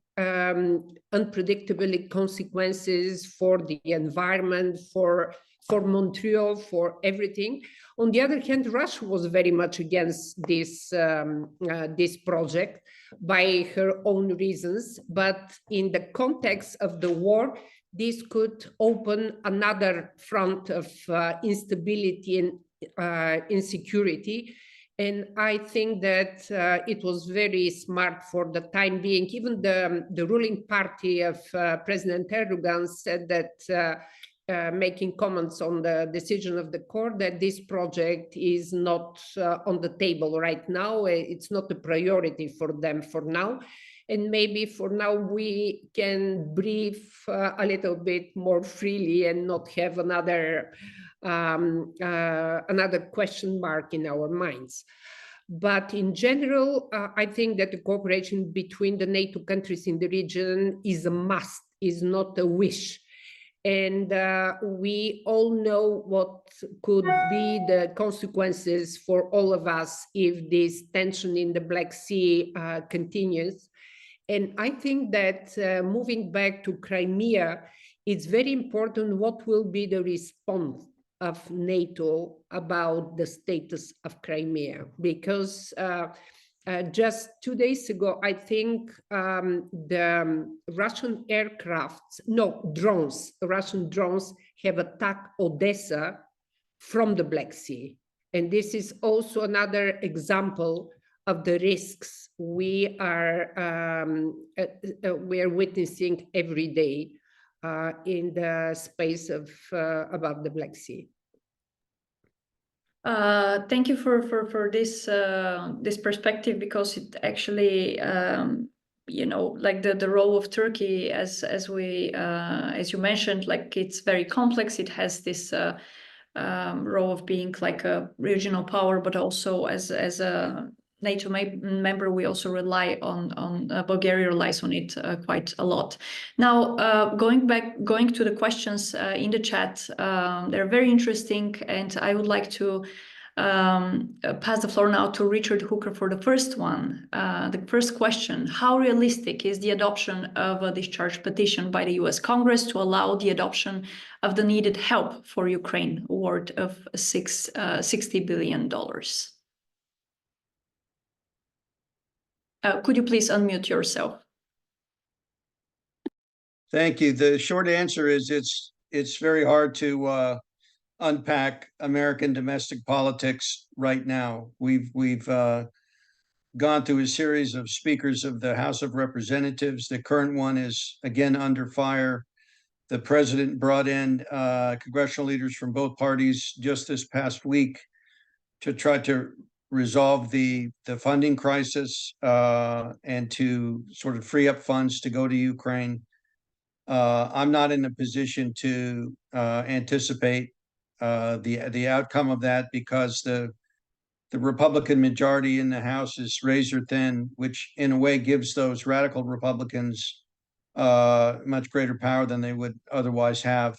unpredictable consequences for the environment, for Montreal, for everything. On the other hand, Russia was very much against this project by her own reasons, but in the context of the war, this could open another front of instability and insecurity. And I think that it was very smart for the time being. Even the ruling party of President Erdogan said that, making comments on the decision of the court, that this project is not on the table right now. It's not a priority for them for now. And maybe for now we can breathe a little bit more freely and not have another question mark in our minds. But in general, I think that the cooperation between the NATO countries in the region is a must, is not a wish. And we all know what could be the consequences for all of us if this tension in the Black Sea continues. And I think that moving back to Crimea, it's very important what will be the response of NATO about the status of Crimea, because just 2 days ago, I think the Russian Russian drones have attacked Odessa from the Black Sea. And this is also another example of the risks we are witnessing every day in the space of above the Black Sea. Thank you for this this perspective, because it actually you know, like the role of Turkey, as you mentioned, like it's very complex. It has this role of being like a regional power, but also as a NATO member, we also rely on Bulgaria relies on it quite a lot. Now, going to the questions in the chat, they're very interesting, and I would like to pass the floor now to Richard Hooker for the first one. The first question: how realistic is the adoption of a discharge petition by the U.S. Congress to allow the adoption of the needed help for Ukraine, worth of $60 billion? Could you please unmute yourself? Thank you. The short answer is it's very hard to unpack American domestic politics right now. We've gone through a series of speakers of the House of Representatives. The current one is again under fire. The president brought in congressional leaders from both parties just this past week to try to resolve the funding crisis and to sort of free up funds to go to Ukraine. I'm not in a position to anticipate the outcome of that because the Republican majority in the House is razor thin, which in a way gives those radical Republicans much greater power than they would otherwise have.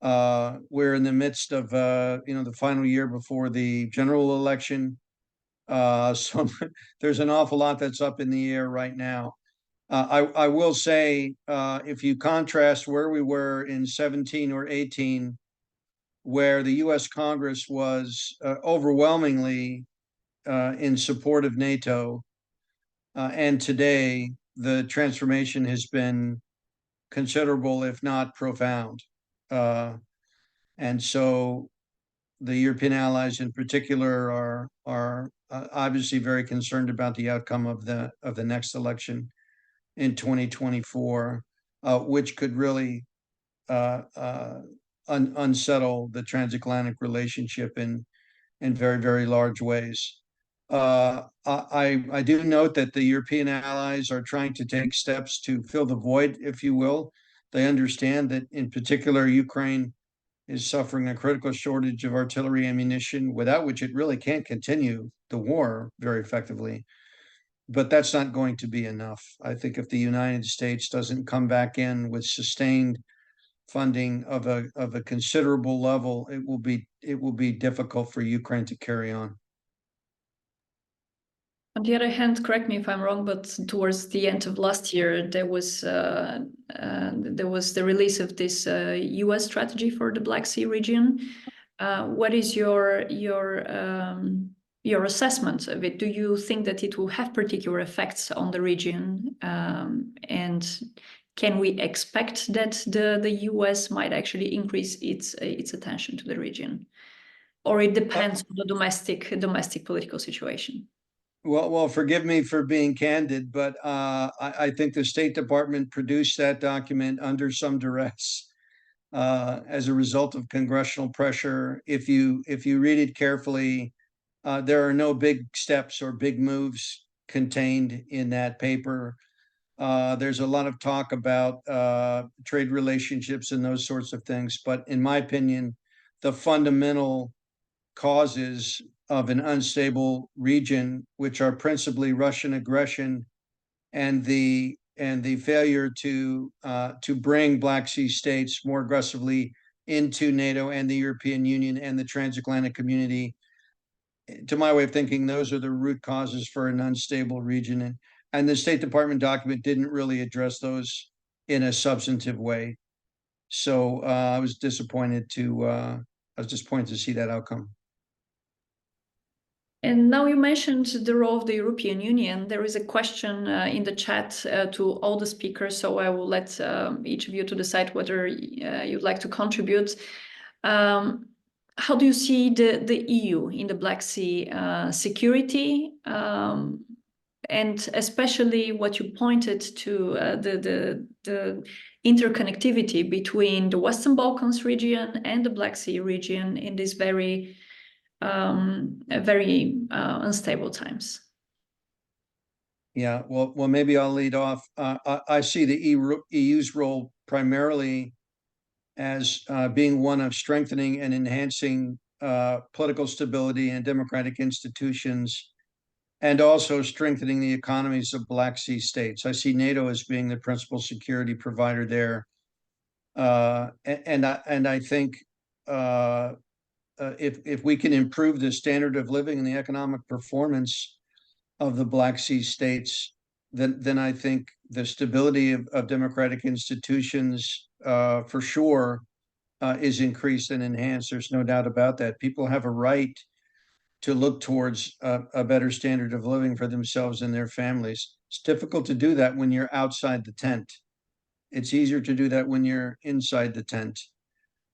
We're in the midst of the final year before the general election, so there's an awful lot that's up in the air right now. I will say, if you contrast where we were in 17 or 18, where the U.S. Congress was overwhelmingly in support of NATO, and today the transformation has been considerable, if not profound. And so the European allies in particular are obviously very concerned about the outcome of the next election in 2024, which could really unsettle the transatlantic relationship in very, very large ways. I do note that the European allies are trying to take steps to fill the void, if you will. They understand that in particular, Ukraine is suffering a critical shortage of artillery ammunition, without which it really can't continue the war very effectively. But that's not going to be enough. I think if the United States doesn't come back in with sustained funding of a considerable level, it will be difficult for Ukraine to carry on. On the other hand, correct me if I'm wrong, but towards the end of last year, there was the release of this U.S. strategy for the Black Sea region. What is your assessment of it? Do you think that it will have particular effects on the region? And can we expect that the U.S. might actually increase its attention to the region, or it depends on the domestic political situation? Well, forgive me for being candid, but I think the State Department produced that document under some duress as a result of congressional pressure. If you read it carefully, there are no big steps or big moves contained in that paper. There's a lot of talk about trade relationships and those sorts of things, but in my opinion, the fundamental causes of an unstable region, which are principally Russian aggression and the failure to bring Black Sea states more aggressively into NATO and the European Union and the transatlantic community. To my way of thinking, those are the root causes for an unstable region, and the State Department document didn't really address those in a substantive way. So I was disappointed to see that outcome. And now you mentioned the role of the European Union. There is a question in the chat to all the speakers, so I will let each of you to decide whether you'd like to contribute. How do you see the EU in the Black Sea security, and especially what you pointed to, the interconnectivity between the Western Balkans region and the Black Sea region in this very unstable times? Yeah, well, maybe I'll lead off. I see the EU's role primarily as being one of strengthening and enhancing political stability and democratic institutions, and also strengthening the economies of Black Sea states. I see NATO as being the principal security provider there. And I think if we can improve the standard of living and the economic performance of the Black Sea states, then I think the stability of democratic institutions for sure is increased and enhanced. There's no doubt about that. People have a right to look towards a better standard of living for themselves and their families. It's difficult to do that when you're outside the tent. It's easier to do that when you're inside the tent.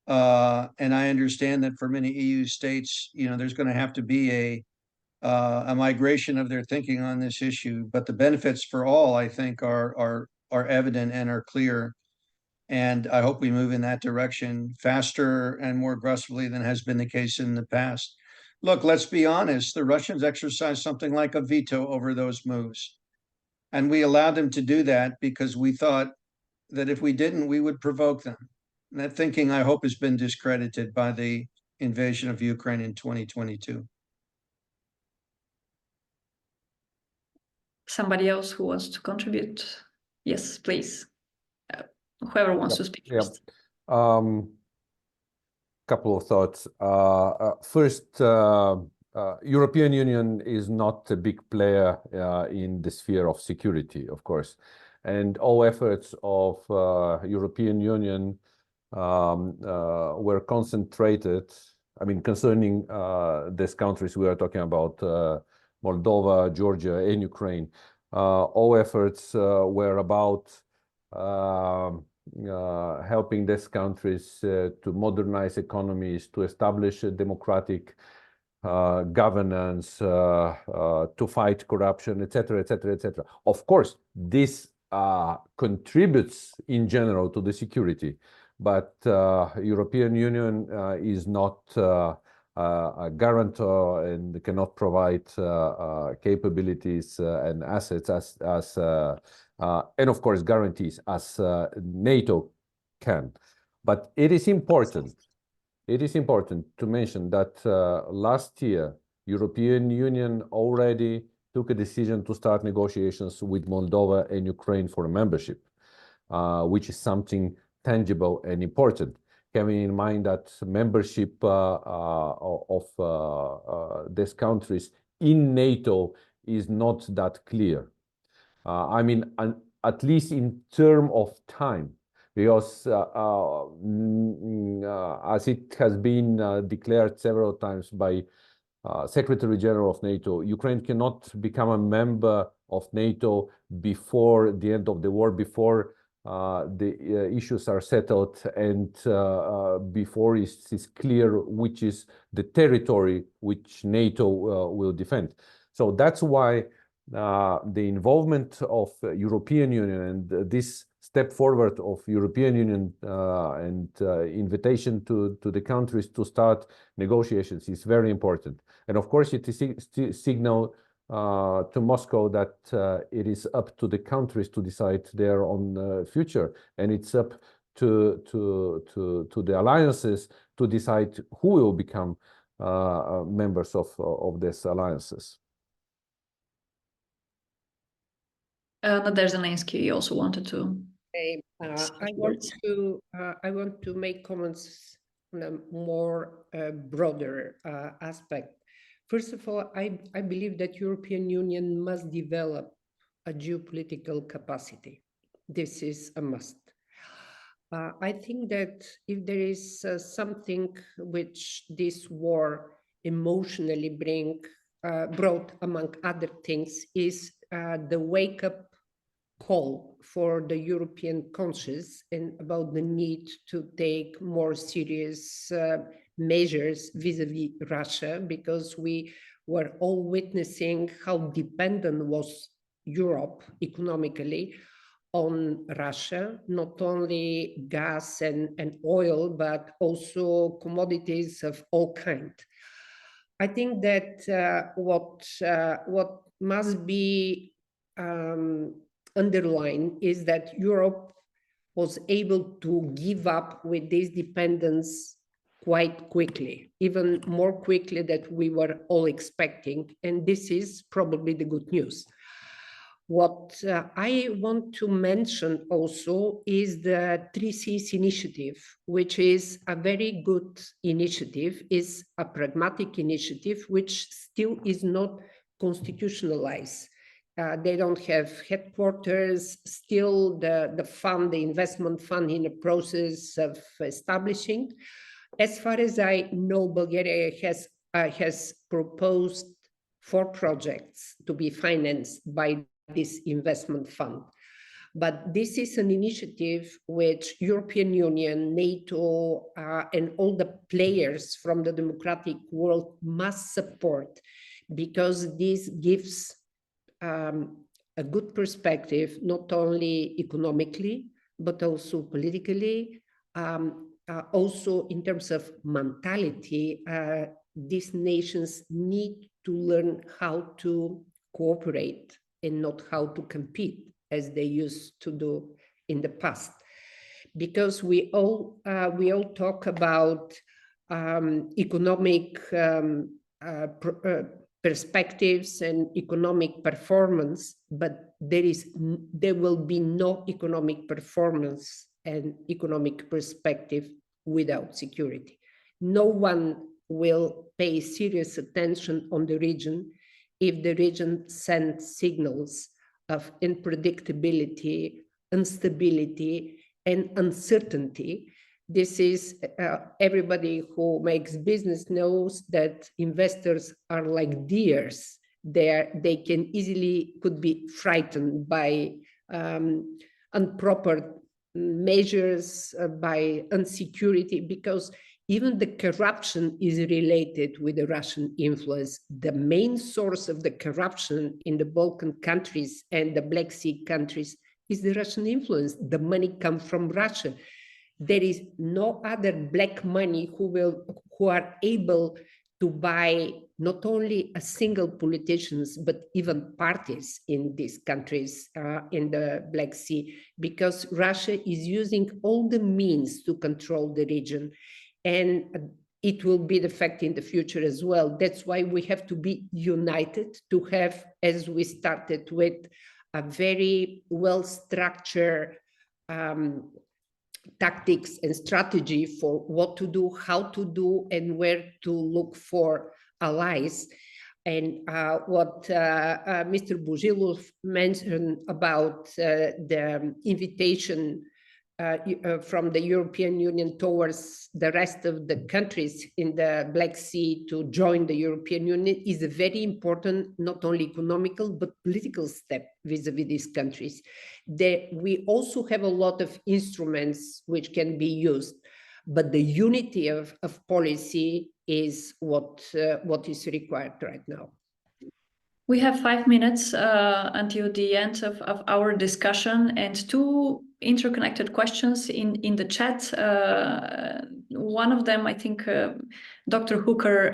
And I understand that for many EU states, there's going to have to be a migration of their thinking on this issue. But the benefits for all, I think, are evident and are clear. And I hope we move in that direction faster and more aggressively than has been the case in the past. Look, let's be honest. The Russians exercised something like a veto over those moves. And we allowed them to do that because we thought that if we didn't, we would provoke them. And that thinking, I hope, has been discredited by the invasion of Ukraine in 2022. Somebody else who wants to contribute? Yes, please. Whoever wants to speak first. Couple of thoughts. First, European Union is not a big player in the sphere of security, of course, and all efforts of European Union were concentrated. I mean, concerning these countries we are talking about, Moldova, Georgia, and Ukraine, all efforts were about helping these countries to modernize economies, to establish a democratic governance, to fight corruption, etc., etc., etc. Of course, this contributes in general to the security, but European Union is not a guarantor and cannot provide capabilities and assets as and of course guarantees as NATO can. But it is important to mention that last year European Union already took a decision to start negotiations with Moldova and Ukraine for membership, which is something tangible and important, having in mind that membership of these countries in NATO is not that clear. I mean, at least in terms of time, because as it has been declared several times by Secretary General of NATO, Ukraine cannot become a member of NATO before the end of the war, before the issues are settled, and before it is clear which is the territory which NATO will defend. So that's why the involvement of European Union and this step forward of European Union and invitation to the countries to start negotiations is very important. And of course, it is a signal to Moscow that it is up to the countries to decide their own future, and it's up to the alliances to decide who will become members of these alliances. Nadezhda Neynsky, you also wanted to. I want to make comments on a more broader aspect. First of all, I believe that European Union must develop a geopolitical capacity. This is a must. I think that if there is something which this war emotionally brought, among other things, is the wake-up call for the European conscience and about the need to take more serious measures vis-a-vis Russia, because we were all witnessing how dependent was Europe economically on Russia, not only gas and oil, but also commodities of all kinds. I think that what must be underlined is that Europe was able to give up with this dependence quite quickly, even more quickly than we were all expecting. And this is probably the good news. What I want to mention also is the 3Cs initiative, which is a very good initiative, is a pragmatic initiative, which still is not constitutionalized. They don't have headquarters, still the fund, the investment fund, in the process of establishing. As far as I know, Bulgaria has proposed 4 projects to be financed by this investment fund. But this is an initiative which European Union, NATO, and all the players from the democratic world must support, because this gives a good perspective, not only economically, but also politically, also in terms of mentality. These nations need to learn how to cooperate and not how to compete as they used to do in the past. Because we all talk about economic perspectives and economic performance, but there will be no economic performance and economic perspective without security. No one will pay serious attention on the region if the region sends signals of unpredictability, instability, and uncertainty. This is, everybody who makes business knows that investors are like deers. They can easily could be frightened by improper measures, by insecurity, because even the corruption is related with the Russian influence. The main source of the corruption in the Balkan countries and the Black Sea countries is the Russian influence. The money comes from Russia. There is no other black money who are able to buy not only a single politicians, but even parties in these countries in the Black Sea, because Russia is using all the means to control the region. And it will be the fact in the future as well. That's why we have to be united, to have, as we started with, a very well-structured tactics and strategy for what to do, how to do, and where to look for allies. And what Mr. Bozhilov mentioned about the invitation from the European Union towards the rest of the countries in the Black Sea to join the European Union is a very important, not only economical, but political step vis-a-vis these countries. We also have a lot of instruments which can be used, but the unity of policy is what is required right now. We have 5 minutes until the end of our discussion, and 2 interconnected questions in the chat. One of them, I think Dr. Hooker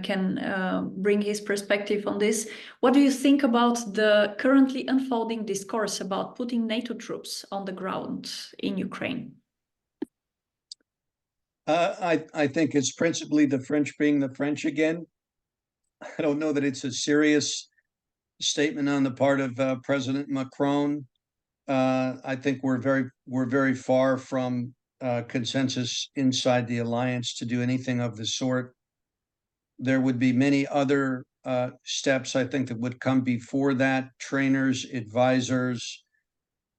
can bring his perspective on this. What do you think about the currently unfolding discourse about putting NATO troops on the ground in Ukraine? I think it's principally the French being the French again. I don't know that it's a serious statement on the part of President Macron. I think we're very far from consensus inside the alliance to do anything of the sort. There would be many other steps, I think, that would come before that: trainers, advisors,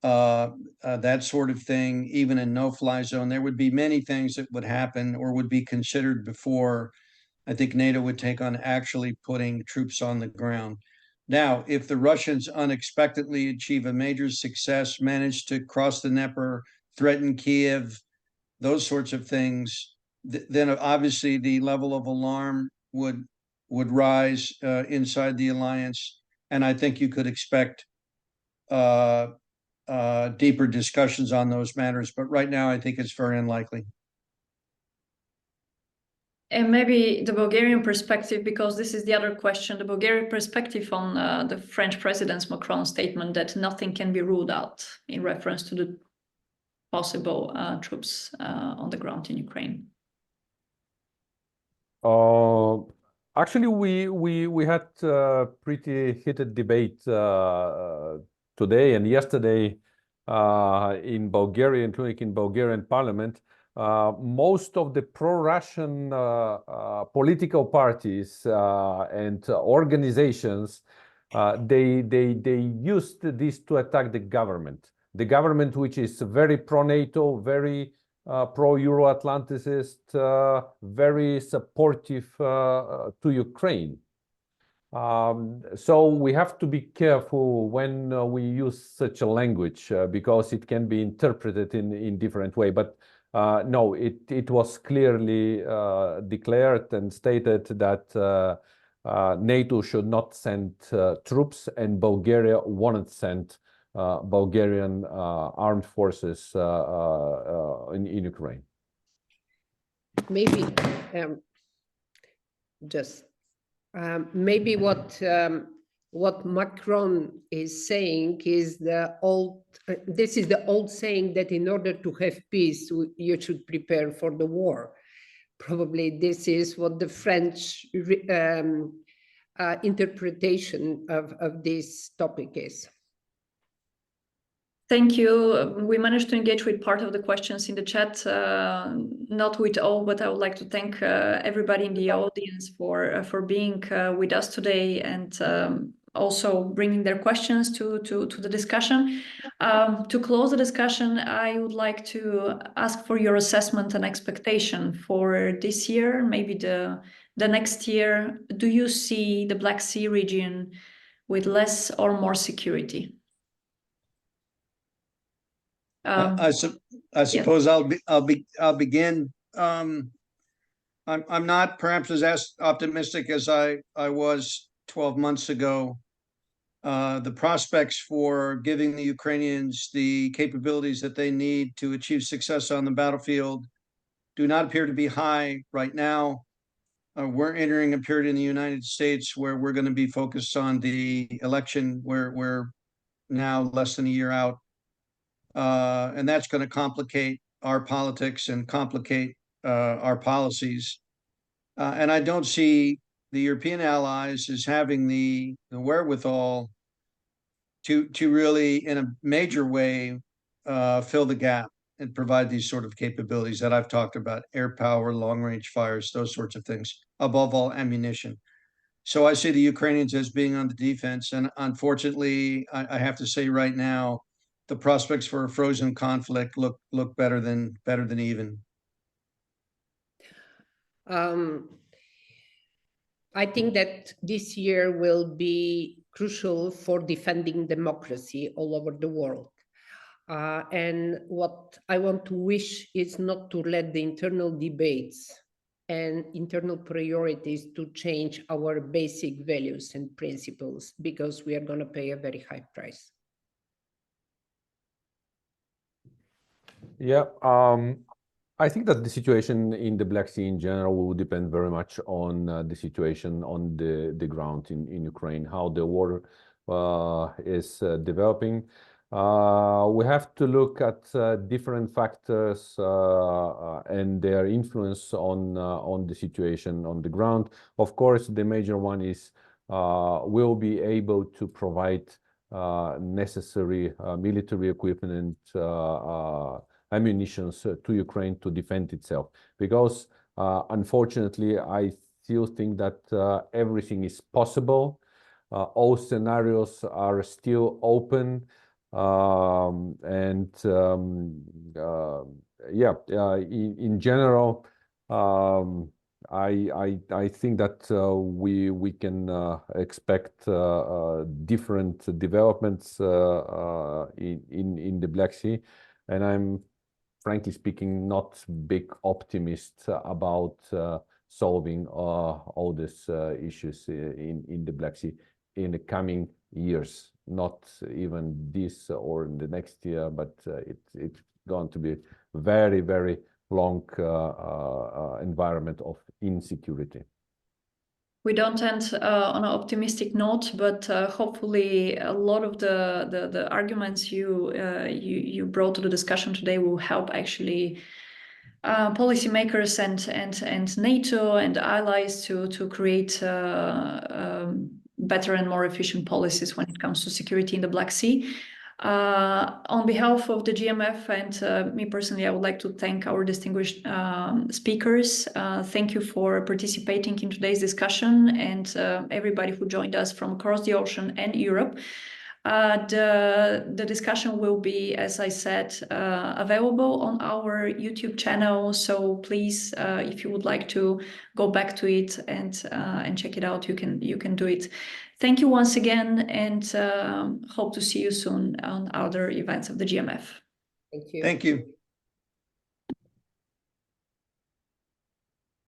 that sort of thing. Even in no-fly zone, there would be many things that would happen or would be considered before I think NATO would take on actually putting troops on the ground. Now, if the Russians unexpectedly achieve a major success, manage to cross the Dnieper, threaten Kiev, those sorts of things, then obviously the level of alarm would rise inside the alliance, and I think you could expect deeper discussions on those matters. But right now, I think it's very unlikely. And maybe the Bulgarian perspective, because this is the other question, the Bulgarian perspective on the French President Macron's statement that nothing can be ruled out in reference to the possible troops on the ground in Ukraine? Actually, we had pretty heated debate today and yesterday in Bulgaria, including in Bulgarian parliament. Most of the pro-Russian political parties and organizations, they used this to attack the government. The government, which is very pro-NATO, very pro-Euro-Atlanticist, very supportive to Ukraine. So we have to be careful when we use such a language because it can be interpreted in different way. But no, it was clearly declared and stated that NATO should not send troops, and Bulgaria won't send Bulgarian armed forces in Ukraine. Maybe maybe what Macron is saying is this is the old saying that in order to have peace, you should prepare for the war. Probably this is what the French interpretation of this topic is. Thank you. We managed to engage with part of the questions in the chat, not with all, but I would like to thank everybody in the audience for being with us today and also bringing their questions to the discussion. To close the discussion, I would like to ask for your assessment and expectation for this year, maybe the next year. Do you see the Black Sea region with less or more security? I suppose I'll begin. I'm not perhaps as optimistic as I was 12 months ago. The prospects for giving the Ukrainians the capabilities that they need to achieve success on the battlefield do not appear to be high right now. We're entering a period in the United States where we're going to be focused on the election, where we're now less than a year out. And that's going to complicate our politics and complicate our policies. And I don't see the European allies as having the wherewithal to really, in a major way, fill the gap and provide these sort of capabilities that I've talked about: air power, long-range fires, those sorts of things. Above all, ammunition. So I see the Ukrainians as being on the defense, and unfortunately, I have to say right now, the prospects for a frozen conflict look better than even. I think that this year will be crucial for defending democracy all over the world. And what I want to wish is not to let the internal debates and internal priorities to change our basic values and principles, because we are going to pay a very high price. Yeah, I think that the situation in the Black Sea in general will depend very much on the situation on the ground in Ukraine, how the war is developing. We have to look at different factors and their influence on the situation on the ground. Of course, the major one is we'll be able to provide necessary military equipment and ammunition to Ukraine to defend itself. Because unfortunately, I still think that everything is possible. All scenarios are still open. In general, I think that we can expect different developments in the Black Sea, and I'm frankly speaking not big optimist about solving all these issues in the Black Sea in the coming years. Not even this or in the next year, but it's going to be very, very long environment of insecurity. we don't end on an optimistic note, but hopefully a lot of the arguments you brought to the discussion today will help actually policymakers and NATO and allies to create better and more efficient policies when it comes to security in the Black Sea. On behalf of the GMF and me personally, I would like to thank our distinguished speakers. Thank you for participating in today's discussion, and everybody who joined us from across the ocean and Europe. The discussion will be, as I said, available on our YouTube channel. So please, if you would like to go back to it and check it out, you can do it. Thank you once again, and hope to see you soon on other events of the GMF. Thank you. Thank you.